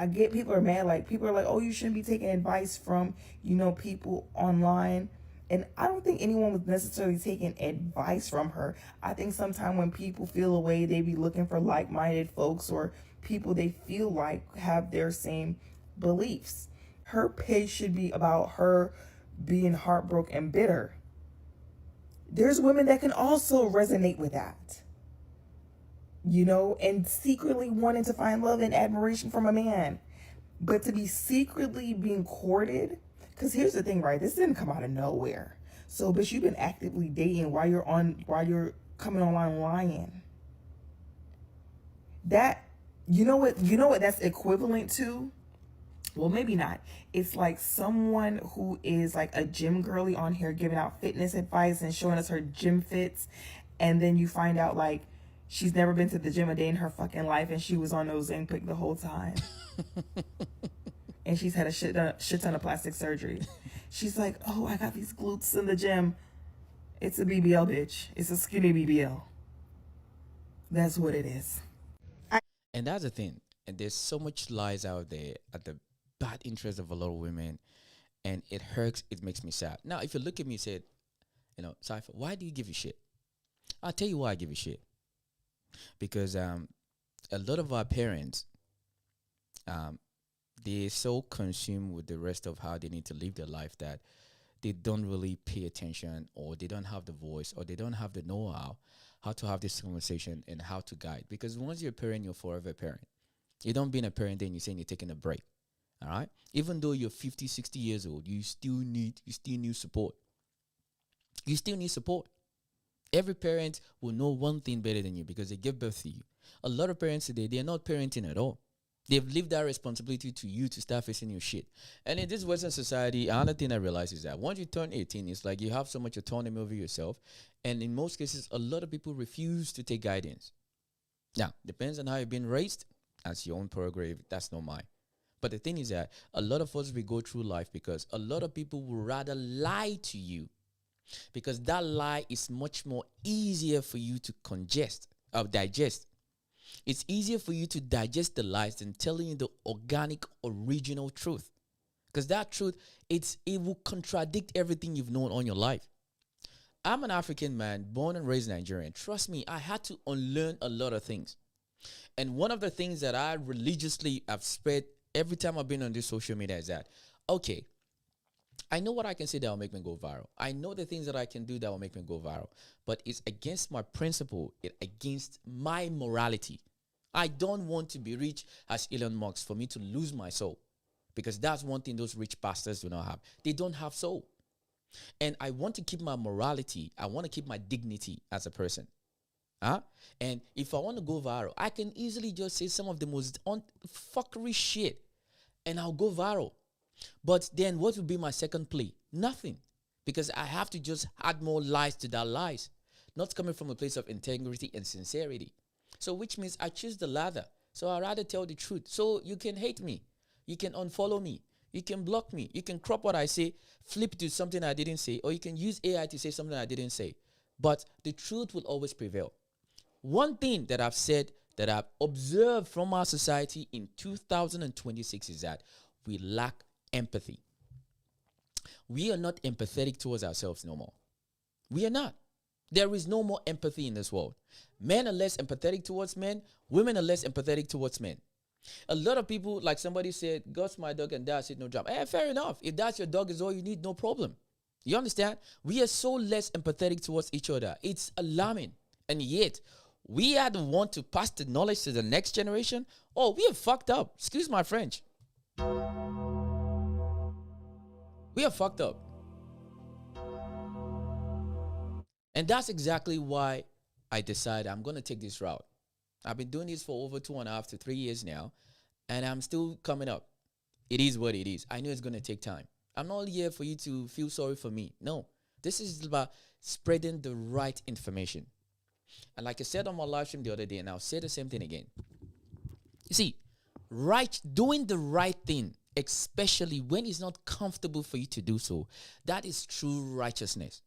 Speaker 8: get people are mad, like people are like, oh, you shouldn't be taking advice from, people online. And I don't think anyone was necessarily taking advice from her. I think sometimes when people feel a way, they be looking for like-minded folks or people they feel like have their same beliefs. Her page should be about her being heartbroken and bitter. There's women that can also resonate with that, and secretly wanting to find love and admiration from a man. But to be secretly being courted, because here's the thing, right? This didn't come out of nowhere. So, but you've been actively dating while you're coming online lying. That, you know what that's equivalent to? Well, maybe not. It's like someone who is like a gym girly on here giving out fitness advice and showing us her gym fits. And then you find out like she's never been to the gym a day in her fucking life and she was on Ozempic the whole time. And she's had a shit ton of plastic surgery. She's like, oh, I got these glutes in the gym. It's a BBL, bitch. It's a skinny BBL. That's what it is.
Speaker 1: And that's the thing. And there's so much lies out there at the bad interest of a lot of women. and it hurts. It makes me sad. Now, if you look at me and said, Cypher, why do you give a shit? I'll tell you why I give a shit. Because a lot of our parents, they're so consumed with the rest of how they need to live their life that they don't really pay attention, or they don't have the voice, or they don't have the know-how how to have this conversation and how to guide. Because once you're a parent, you're forever a parent. You don't being a parent, then you're saying you're taking a break. All right? Even though you're 50, 60 years old, you still need support. You still need support. Every parent will know one thing better than you because they give birth to you. A lot of parents today, they're not parenting at all. They've lived that responsibility to you to start facing your shit. And in this Western society, another thing I realize is that once you turn 18, it's like you have so much autonomy over yourself. And in most cases, a lot of people refuse to take guidance. Now, depends on how you've been raised. That's your own prerogative. That's not mine. But the thing is that a lot of us, we go through life because a lot of people would rather lie to you, because that lie is much more easier for you to digest. It's easier for you to digest the lies than telling you the organic, original truth. Because that truth, it will contradict everything you've known all your life. I'm an African man, born and raised Nigerian. Trust me, I had to unlearn a lot of things. And one of the things that I religiously have spread every time I've been on this social media is that, okay, I know what I can say that will make me go viral. I know the things that I can do that will make me go viral. But it's against my principle. It's against my morality. I don't want to be rich as Elon Musk for me to lose my soul. Because that's one thing those rich bastards do not have. They don't have soul. And I want to keep my morality. I want to keep my dignity as a person. And if I want to go viral, I can easily just say some of the most fuckery shit and I'll go viral. But then what will be my second play? Nothing. Because I have to just add more lies to that lies. Not coming from a place of integrity and sincerity. So which means I choose the latter. So I'd rather tell the truth. So you can hate me. You can unfollow me. You can block me. You can crop what I say, flip to something I didn't say, or you can use AI to say something I didn't say. But the truth will always prevail. One thing that I've said that I've observed from our society in 2026 is that we lack empathy. We are not empathetic towards ourselves no more. We are not. There is no more empathy in this world. Men are less empathetic towards men. Women are less empathetic towards men. A lot of people, like somebody said, God's my dog and that's it, no job. Fair enough. If that's your dog is all you need, no problem. You understand? We are so less empathetic towards each other. It's alarming. And yet, we are the one to pass the knowledge to the next generation. Oh, we are fucked up. Excuse my French. We are fucked up. And that's exactly why I decided I'm going to take this route. I've been doing this for over 2.5 to 3 years now, and I'm still coming up. It is what it is. I know it's going to take time. I'm not here for you to feel sorry for me. No, this is about spreading the right information. And like I said on my live stream the other day, and I'll say the same thing again. You see, doing the right thing, especially when it's not comfortable for you to do so, that is true righteousness.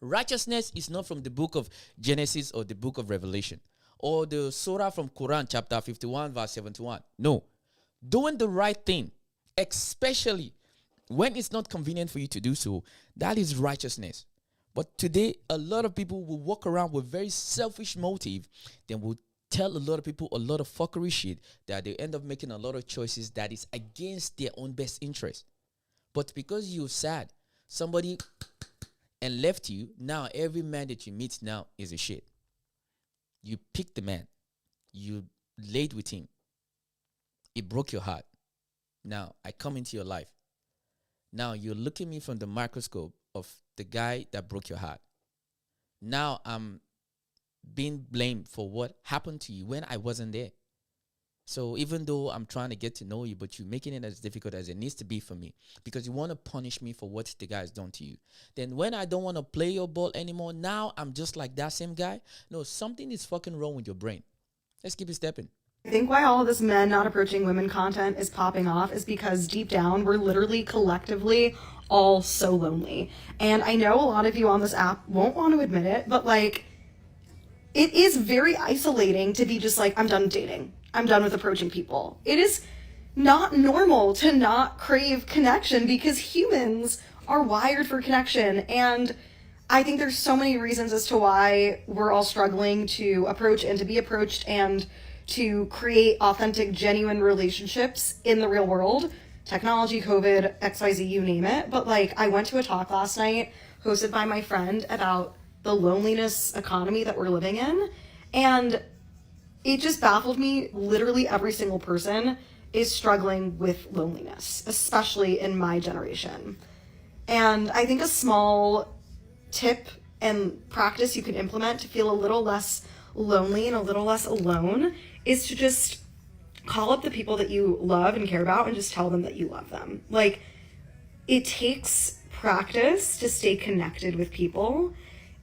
Speaker 1: Righteousness is not from the book of Genesis or the book of Revelation or the surah from Quran chapter 51 verse 71. No. Doing the right thing, especially when it's not convenient for you to do so, that is righteousness. But today, a lot of people will walk around with very selfish motive, then will tell a lot of people a lot of fuckery shit that they end up making a lot of choices that is against their own best interest. But because you're sad, somebody and left you, now every man that you meet now is a shit. You picked the man. You laid with him. It broke your heart. Now, I come into your life. Now, you're looking at me from the microscope of the guy that broke your heart. Now, I'm being blamed for what happened to you when I wasn't there. So even though I'm trying to get to know you, but you're making it as difficult as it needs to be for me because you want to punish me for what the guy has done to you. Then when I don't want to play your ball anymore, now I'm just like that same guy. No, something is fucking wrong with your brain. Let's keep it stepping.
Speaker 9: I think why all of this men not approaching women content is popping off is because deep down, we're literally collectively all so lonely. And I know a lot of you on this app won't want to admit it, but like, it is very isolating to be just like, I'm done dating. I'm done with approaching people. It is not normal to not crave connection because humans are wired for connection. And I think there's so many reasons as to why we're all struggling to approach and to be approached and to create authentic, genuine relationships in the real world. Technology, COVID, XYZ, you name it. But like, I went to a talk last night hosted by my friend about the loneliness economy that we're living in. And it just baffled me. Literally every single person is struggling with loneliness, especially in my generation. And I think a small tip and practice you can implement to feel a little less lonely and a little less alone is to just call up the people that you love and care about and just tell them that you love them. Like, it takes practice to stay connected with people.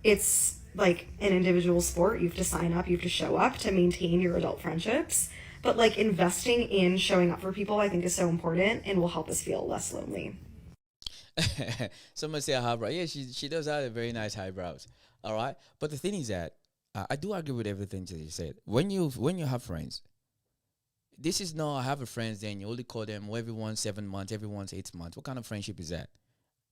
Speaker 9: It's like an individual sport. You have to sign up, you have to show up to maintain your adult friendships. But like, investing in showing up for people, I think, is so important and will help us feel less lonely.
Speaker 1: Someone say a highbrow. Yeah, she does have a very nice eyebrows. All right, but the thing is that I do agree with everything that you said. When you have friends, this is not I have a friends, then you only call them every 7 months, every 8 months. What kind of friendship is that?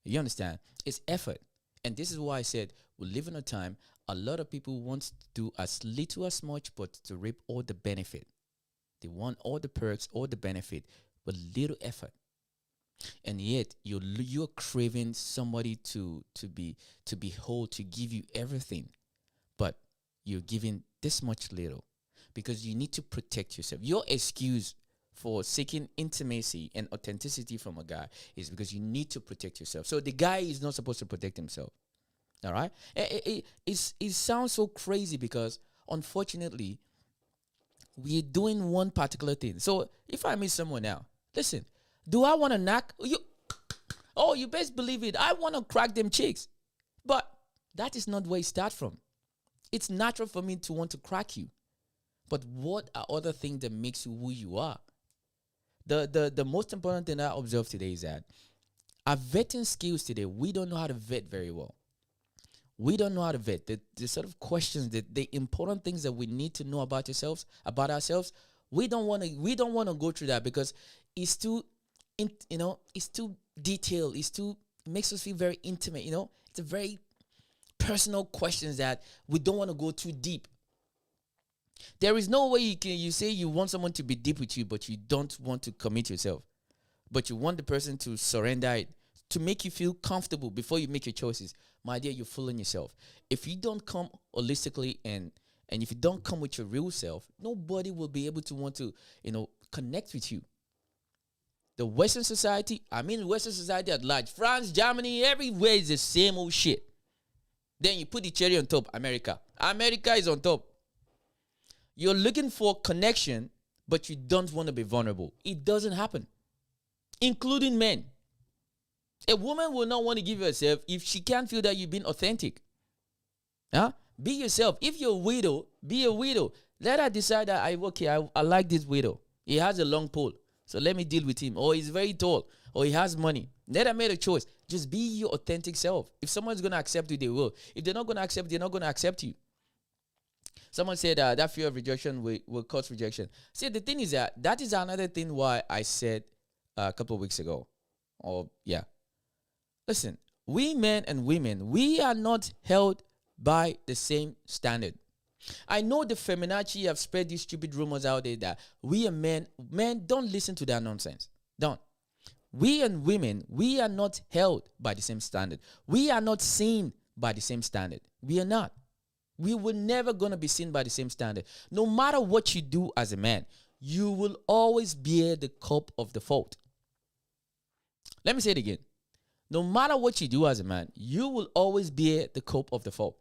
Speaker 1: You understand? It's effort. And this is why I said we live in a time a lot of people want to do as little as much, but to reap all the benefit. They want all the perks, all the benefit, but little effort. And yet you're craving somebody to be whole, to give you everything, but you're giving this much little because you need to protect yourself. Your excuse for seeking intimacy and authenticity from a guy is because you need to protect yourself. So the guy is not supposed to protect himself. All right? It sounds so crazy because, unfortunately, we're doing one particular thing. So if I meet someone now, listen, do I want to knock? You best believe it. I want to crack them cheeks. But that is not where it starts from. It's natural for me to want to crack you. But what are other things that makes you who you are? The most important thing I observed today is that our vetting skills today, we don't know how to vet very well. We don't know how to vet. The sort of questions, the important things that we need to know about ourselves, we don't want to go through that because it's too, it's too detailed. It makes us feel very intimate. It's a very personal questions that we don't want to go too deep. There is no way you say you want someone to be deep with you, but you don't want to commit yourself. But you want the person to surrender it, to make you feel comfortable before you make your choices. My dear, you're fooling yourself. If you don't come holistically and if you don't come with your real self, nobody will be able to want to, connect with you. The Western society at large, France, Germany, everywhere is the same old shit. Then you put the cherry on top, America. America is on top. You're looking for connection, but you don't want to be vulnerable. It doesn't happen, including men. A woman will not want to give herself if she can't feel that you've been authentic. Huh? Be yourself. If you're a widow, be a widow. Let her decide that I like this widow. He has a long pole, so let me deal with him. Or he's very tall, or he has money. Let her make a choice. Just be your authentic self. If someone's going to accept you, they will. If they're not going to accept, they're not going to accept you. Someone said that fear of rejection will cause rejection. See, the thing is that is another thing why I said a couple of weeks ago. Listen, we men and women, we are not held by the same standard. I know the feminazi have spread these stupid rumors out there that we are men. Men, don't listen to that nonsense. Don't. We and women, we are not held by the same standard. We are not seen by the same standard. We are not. We were never going to be seen by the same standard. No matter what you do as a man, you will always bear the cup of the fault. Let me say it again. No matter what you do as a man, you will always bear the cup of the fault.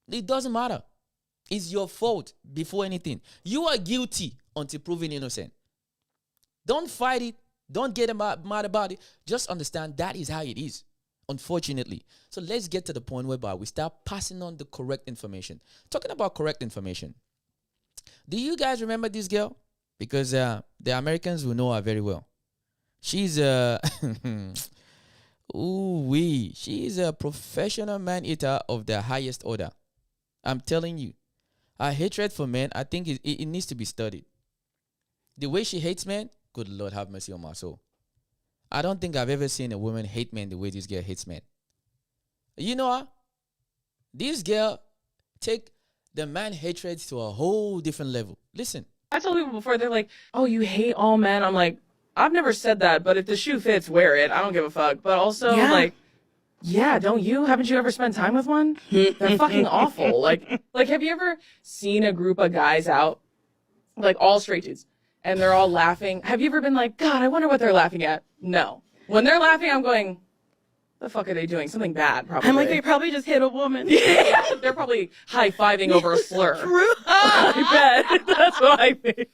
Speaker 1: It doesn't matter. It's your fault before anything. You are guilty until proven innocent. Don't fight it. Don't get mad about it. Just understand that is how it is, unfortunately. So let's get to the point whereby we start passing on the correct information. Talking about correct information. Do you guys remember this girl? Because the Americans will know her very well. She's she's a professional man-eater of the highest order. I'm telling you. Her hatred for men, I think it needs to be studied. The way she hates men, Good Lord, have mercy on my soul. I don't think I've ever seen a woman hate men the way this girl hates men. You know what? This girl take the man hatred to a whole different level. Listen.
Speaker 10: I told people before, they're like, oh, you hate all men. I'm like, I've never said that, but if the shoe fits, wear it. I don't give a fuck. But also, like, yeah, don't you? Haven't you ever spent time with one? They're fucking awful. Like, have you ever seen a group of guys out, like all straight dudes, and they're all laughing? Have you ever been like, God, I wonder what they're laughing at? No. When they're laughing, I'm going, the fuck are they doing? Something bad, probably.
Speaker 9: I'm like, they probably just hit a woman.
Speaker 10: Yeah, they're probably high-fiving over a slur.
Speaker 9: True.
Speaker 10: I bet. That's what I think.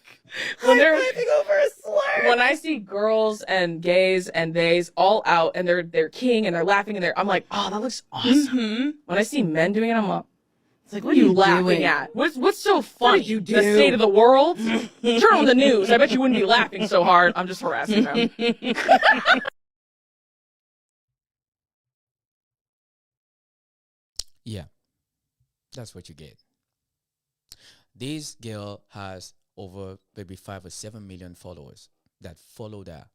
Speaker 10: When they're
Speaker 9: High-fiving over a slur.
Speaker 10: When I see girls and gays and theys all out and they're king and they're laughing and I'm like, oh, that looks awesome.
Speaker 9: Mm-hmm.
Speaker 10: When I see men doing it, I'm like, it's like, what are you laughing
Speaker 9: doing?
Speaker 10: at? What's so funny?
Speaker 9: did you
Speaker 10: The
Speaker 9: do?
Speaker 10: state of the world? Turn on the news. I bet you wouldn't be laughing so hard. I'm just harassing them.
Speaker 1: Yeah, that's what you get. This girl has over maybe 5 or 7 million followers that follow her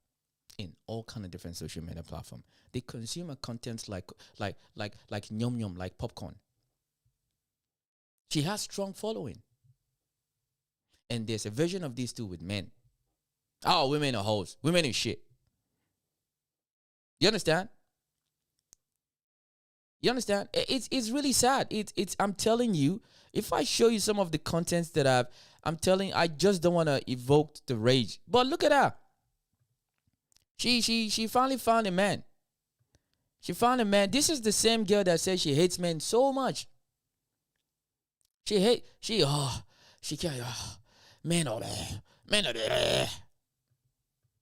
Speaker 1: in all kind of different social media platform. They consume her content like yum yum, like popcorn. She has strong following. And there's a version of these two with men. Oh, women are hoes. Women is shit. You understand? You understand? It's really sad. It's I'm telling you, if I show you some of the contents that I just don't want to evoke the rage. But look at her. She finally found a man. She found a man. This is the same girl that says she hates men so much. She can't, men are there. Men are there.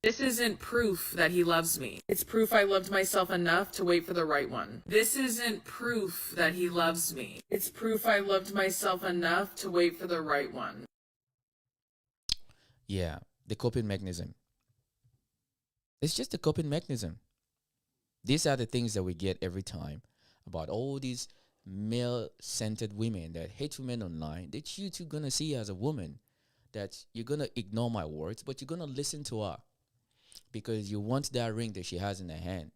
Speaker 10: This isn't proof that he loves me. It's proof I loved myself enough to wait for the right one. This isn't proof that he loves me. It's proof I loved myself enough to wait for the right one.
Speaker 1: Yeah, the coping mechanism. It's just a coping mechanism. These are the things that we get every time about all these male-centered women that hate women online, that you two gonna see as a woman, that you're gonna ignore my words, but you're gonna listen to her because you want that ring that she has in her hand.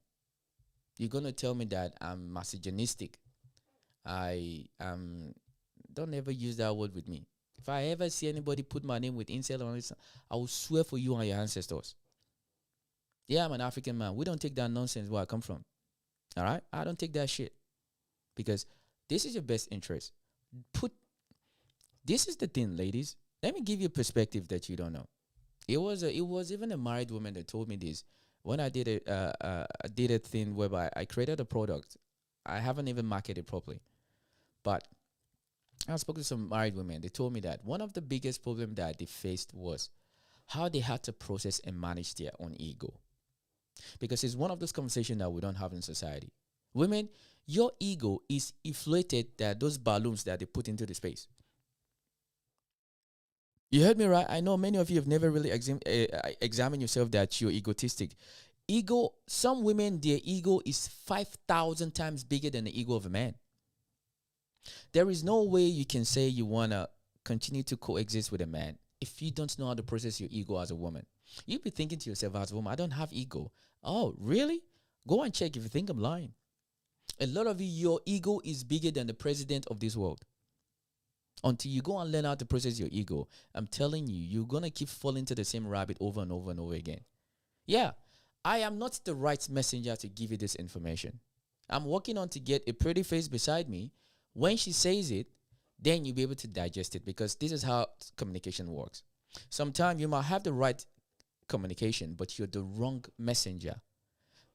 Speaker 1: You're gonna tell me that I'm misogynistic. I don't ever use that word with me. If I ever see anybody put my name with incel on it, I will swear for you and your ancestors. Yeah, I'm an African man. We don't take that nonsense where I come from. All right? I don't take that shit. Because this is your best interest. This is the thing, ladies. Let me give you a perspective that you don't know. It was even a married woman that told me this. When I did a thing whereby I created a product. I haven't even marketed it properly. But I spoke to some married women. They told me that one of the biggest problems that they faced was how they had to process and manage their own ego. Because it's one of those conversations that we don't have in society. Women, your ego is inflated, that those balloons that they put into the space. You heard me right? I know many of you have never really examined yourself that you're egotistic. Ego, some women, their ego is 5,000 times bigger than the ego of a man. There is no way you can say you want to continue to coexist with a man if you don't know how to process your ego as a woman. You'll be thinking to yourself as a woman, I don't have ego. Oh, really? Go and check if you think I'm lying. A lot of you, your ego is bigger than the president of this world. Until you go and learn how to process your ego, I'm telling you, you're going to keep falling to the same rabbit over and over and over again. Yeah, I am not the right messenger to give you this information. I'm working on to get a pretty face beside me. When she says it, then you'll be able to digest it, because this is how communication works. Sometimes you might have the right communication, but you're the wrong messenger.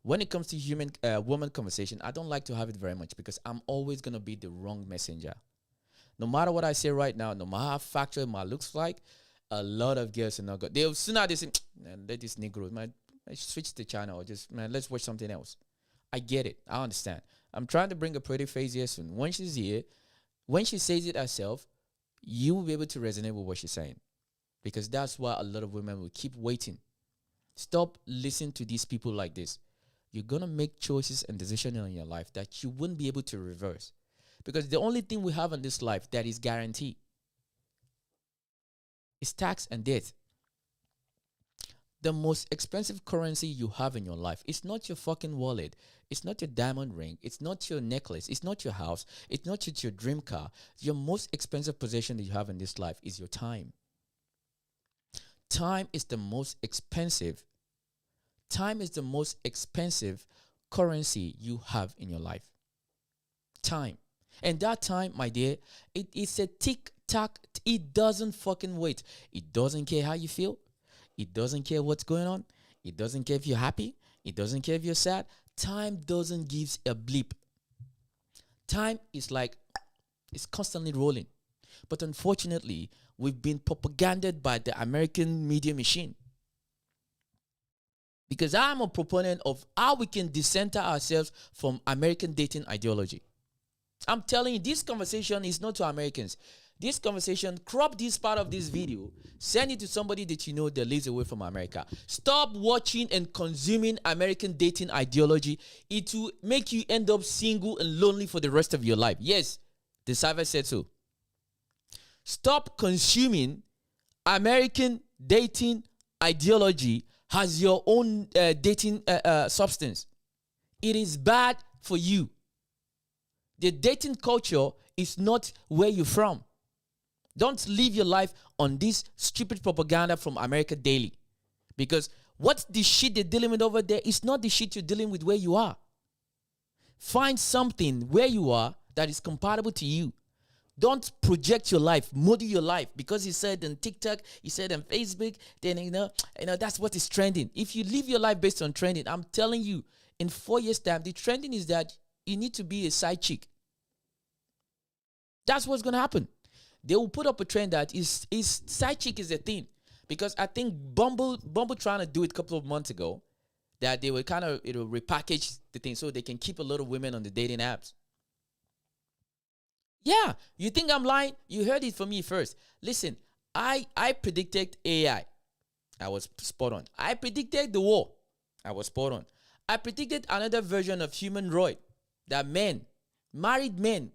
Speaker 1: When it comes to human woman conversation, I don't like to have it very much because I'm always going to be the wrong messenger. No matter what I say right now, no matter how factual my looks like, a lot of girls are not good. They'll sooner they say, man, let this Negro, man, switch the channel, or just, man, let's watch something else. I get it. I understand. I'm trying to bring a pretty face here soon. When she's here, when she says it herself, you will be able to resonate with what she's saying. Because that's why a lot of women will keep waiting. Stop listening to these people like this. You're going to make choices and decisions in your life that you wouldn't be able to reverse. Because the only thing we have in this life that is guaranteed is tax and death. The most expensive currency you have in your life, it's not your fucking wallet. It's not your diamond ring. It's not your necklace. It's not your house. It's not your dream car. Your most expensive possession that you have in this life is your time. Time is the most expensive. Time is the most expensive currency you have in your life. Time. And that time, my dear, it's a tick-tack. It doesn't fucking wait. It doesn't care how you feel. It doesn't care what's going on. It doesn't care if you're happy. It doesn't care if you're sad. Time doesn't give a bleep. Time is like, it's constantly rolling. But unfortunately, we've been propagandized by the American media machine. Because I'm a proponent of how we can decenter ourselves from American dating ideology. I'm telling you, this conversation is not to Americans. This conversation, crop this part of this video, send it to somebody that you know that lives away from America. Stop watching and consuming American dating ideology. It will make you end up single and lonely for the rest of your life. Yes, the survey said so. Stop consuming American dating ideology as your own dating substance. It is bad for you. The dating culture is not where you're from. Don't live your life on this stupid propaganda from America daily. Because what the shit they're dealing with over there is not the shit you're dealing with where you are. Find something where you are that is compatible to you. Don't project your life, model your life. Because he said on TikTok, he said on Facebook, then you know that's what is trending. If you live your life based on trending, I'm telling you, in 4 years' time, the trending is that you need to be a side chick. That's what's gonna happen. They will put up a trend that is side chick is a thing. Because I think Bumble trying to do it a couple of months ago, that they will kind of repackage the thing so they can keep a lot of women on the dating apps. Yeah, you think I'm lying? You heard it from me first. Listen, I predicted AI. I was spot on. I predicted the war. I was spot on. I predicted another version of humanoid, that men, married men,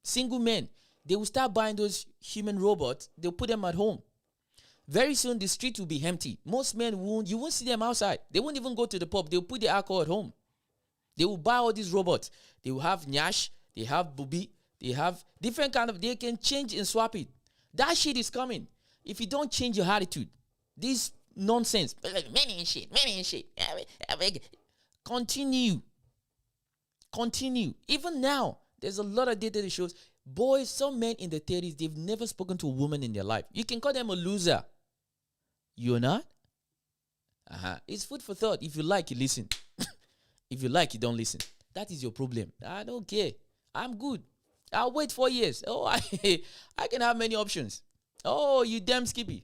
Speaker 1: single men, they will start buying those human robots. They'll put them at home. Very soon, the street will be empty. Most men you won't see them outside. They won't even go to the pub. They'll put the alcohol at home. They will buy all these robots. They will have nyash. They have booby. They have different kind of, they can change and swap it. That shit is coming. If you don't change your attitude, this nonsense, men ain't shit. Continue. Even now, there's a lot of data that shows boys, some men in their 30s, they've never spoken to a woman in their life. You can call them a loser. You're not? It's food for thought. If you like, you listen. If you like, you don't listen. That is your problem. I don't care. I'm good. I'll wait 4 years. Oh, I can have many options. Oh, you damn skippy.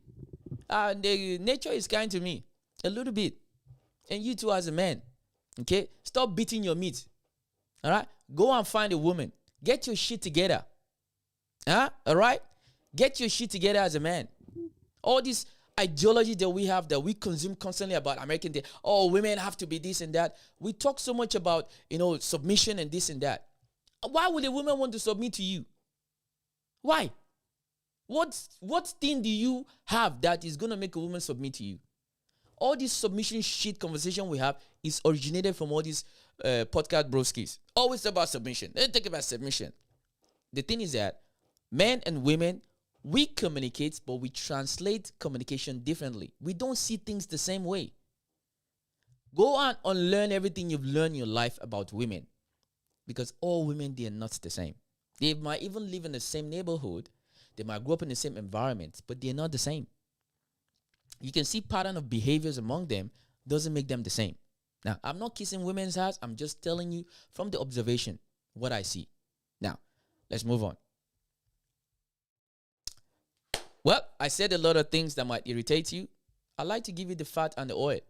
Speaker 1: The nature is kind to me. A little bit. And you too as a man. Okay? Stop beating your meat. All right? Go and find a woman. Get your shit together. All right? Get your shit together as a man. All this ideology that we have, that we consume constantly about American Day. Oh, women have to be this and that. We talk so much about, submission and this and that. Why would a woman want to submit to you? Why? What thing do you have that is going to make a woman submit to you? All this submission shit conversation we have is originated from all these podcast broskies. Always about submission. Let's talk about submission. The thing is that men and women, we communicate, but we translate communication differently. We don't see things the same way. Go on and unlearn everything you've learned in your life about women. Because all women, they are not the same. They might even live in the same neighborhood. They might grow up in the same environment, but they're not the same. You can see pattern of behaviors among them doesn't make them the same. Now, I'm not kissing women's ass. I'm just telling you from the observation what I see. Now, let's move on. Well, I said a lot of things that might irritate you. I like to give you the fat and the oil.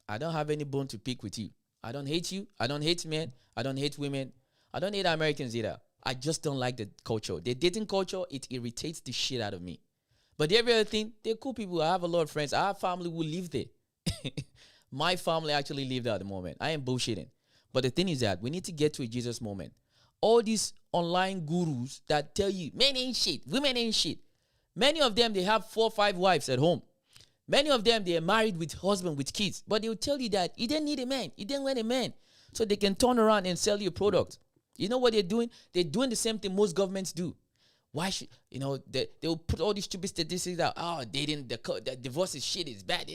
Speaker 1: I don't have any bone to pick with you. I don't hate you. I don't hate men. I don't hate women. I don't hate Americans either. I just don't like the culture. The dating culture, it irritates the shit out of me. But every other thing, they're cool people. I have a lot of friends. I have family who live there. My family actually live there at the moment. I am bullshitting. But the thing is that we need to get to a Jesus moment. All these online gurus that tell you, men ain't shit, women ain't shit. Many of them, they have 4 or 5 wives at home. Many of them, they are married with husband, with kids, but they will tell you that you didn't need a man. You didn't want a man. So they can turn around and sell you a product. You know what they're doing? They're doing the same thing most governments do. Why should, they will put all these stupid statistics out. Oh, the divorce is shit, it's bad.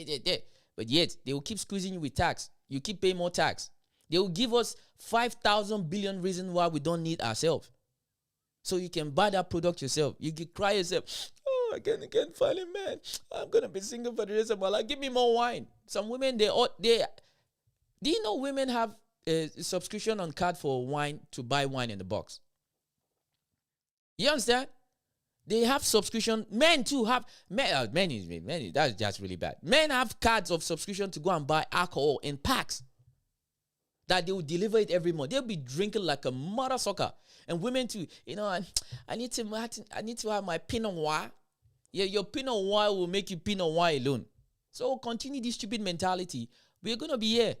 Speaker 1: But yet, they will keep squeezing you with tax. You keep paying more tax. They will give us 5,000 billion reasons why we don't need ourselves. So you can buy that product yourself. You can cry yourself. Oh, I can't find a man. I'm going to be single for the rest of my life. Give me more wine. Some women, do you know women have a subscription on card for wine to buy wine in the box? You understand? They have subscription. Men too have, men, that's just really bad. Men have cards of subscription to go and buy alcohol in packs that they will deliver it every month. They'll be drinking like a mother sucker. And women too, I need to have my Pinot Noir. Yeah, your Pinot Noir will make you Pinot Noir alone. So continue this stupid mentality. We're going to be here.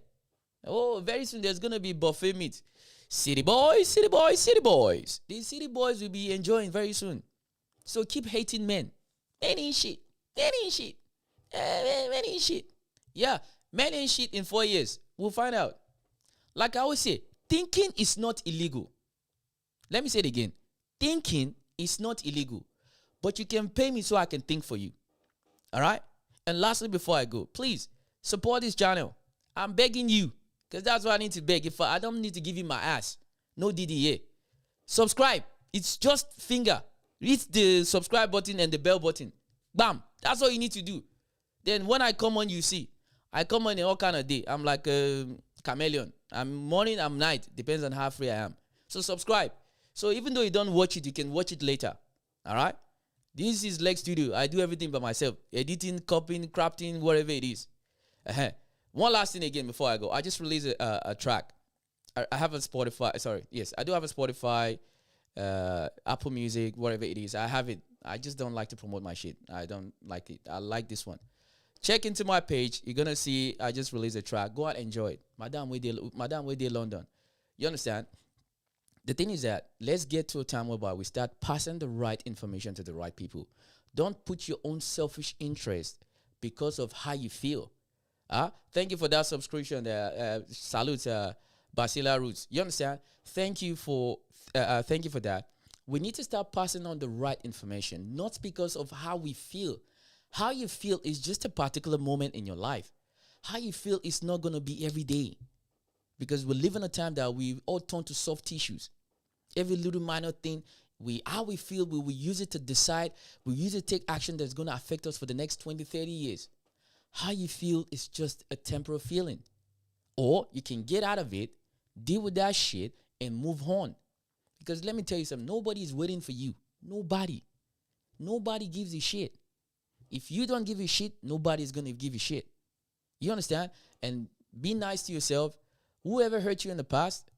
Speaker 1: Oh, very soon there's going to be buffet meat. City boys, city boys, city boys. These city boys will be enjoying very soon. So keep hating men. Men ain't shit. Men ain't shit. Men ain't shit. Yeah, men ain't shit in 4 years. We'll find out. Like I always say, thinking is not illegal. Let me say it again. Thinking is not illegal. But you can pay me so I can think for you. All right? And lastly, before I go, please support this channel. I'm begging you. Because that's what I need to beg. If I don't need to give you my ass. No DDA. Subscribe. It's just finger. Hit the subscribe button and the bell button. Bam. That's all you need to do. Then when I come on, you see. I come on in all kind of day. I'm like a chameleon. I'm morning, I'm night. Depends on how free I am. So subscribe. So even though you don't watch it, you can watch it later. All right? This is Lex Studio. I do everything by myself. Editing, copying, crafting, whatever it is. One last thing again before I go. I just released a track. I have a Spotify. Sorry. Yes, I do have a Spotify, Apple Music, whatever it is. I have it. I just don't like to promote my shit. I don't like it. I like this one. Check into my page. You're going to see I just released a track. Go out and enjoy it. Madam, we did London. You understand? The thing is that let's get to a time whereby we start passing the right information to the right people. Don't put your own selfish interest because of how you feel. Thank you for that subscription. Salute, Basila Roots. You understand? Thank you for that. We need to start passing on the right information, not because of how we feel. How you feel is just a particular moment in your life. How you feel is not going to be every day. Because we live in a time that we all turn to soft tissues. Every little minor thing, how we feel, we will use it to decide. We use it to take action that's going to affect us for the next 20, 30 years. How you feel is just a temporary feeling. Or you can get out of it, deal with that shit, and move on. Because let me tell you something. Nobody is waiting for you. Nobody. Nobody gives a shit. If you don't give a shit, nobody's going to give a shit. You understand? And be nice to yourself. Whoever hurt you in the past,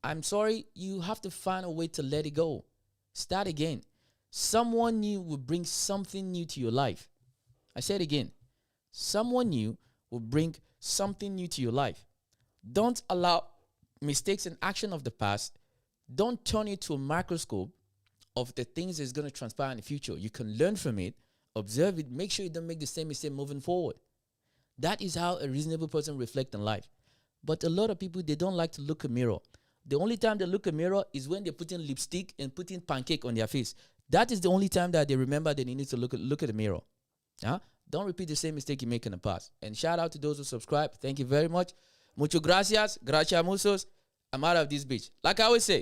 Speaker 1: I'm sorry, you have to find a way to let it go. Start again. Someone new will bring something new to your life. I said again, someone new will bring something new to your life. Don't allow mistakes and action of the past. Don't turn it to a microscope of the things that's going to transpire in the future. You can learn from it, observe it, make sure you don't make the same mistake moving forward. That is how a reasonable person reflects on life. But a lot of people, they don't like to look a mirror. The only time they look a mirror is when they're putting lipstick and putting pancake on their face. That is the only time that they remember that they need to look at the mirror. Don't repeat the same mistake you make in the past. And shout out to those who subscribe. Thank you very much. Mucho gracias. Gracias muchos. I'm out of this bitch. Like I always say,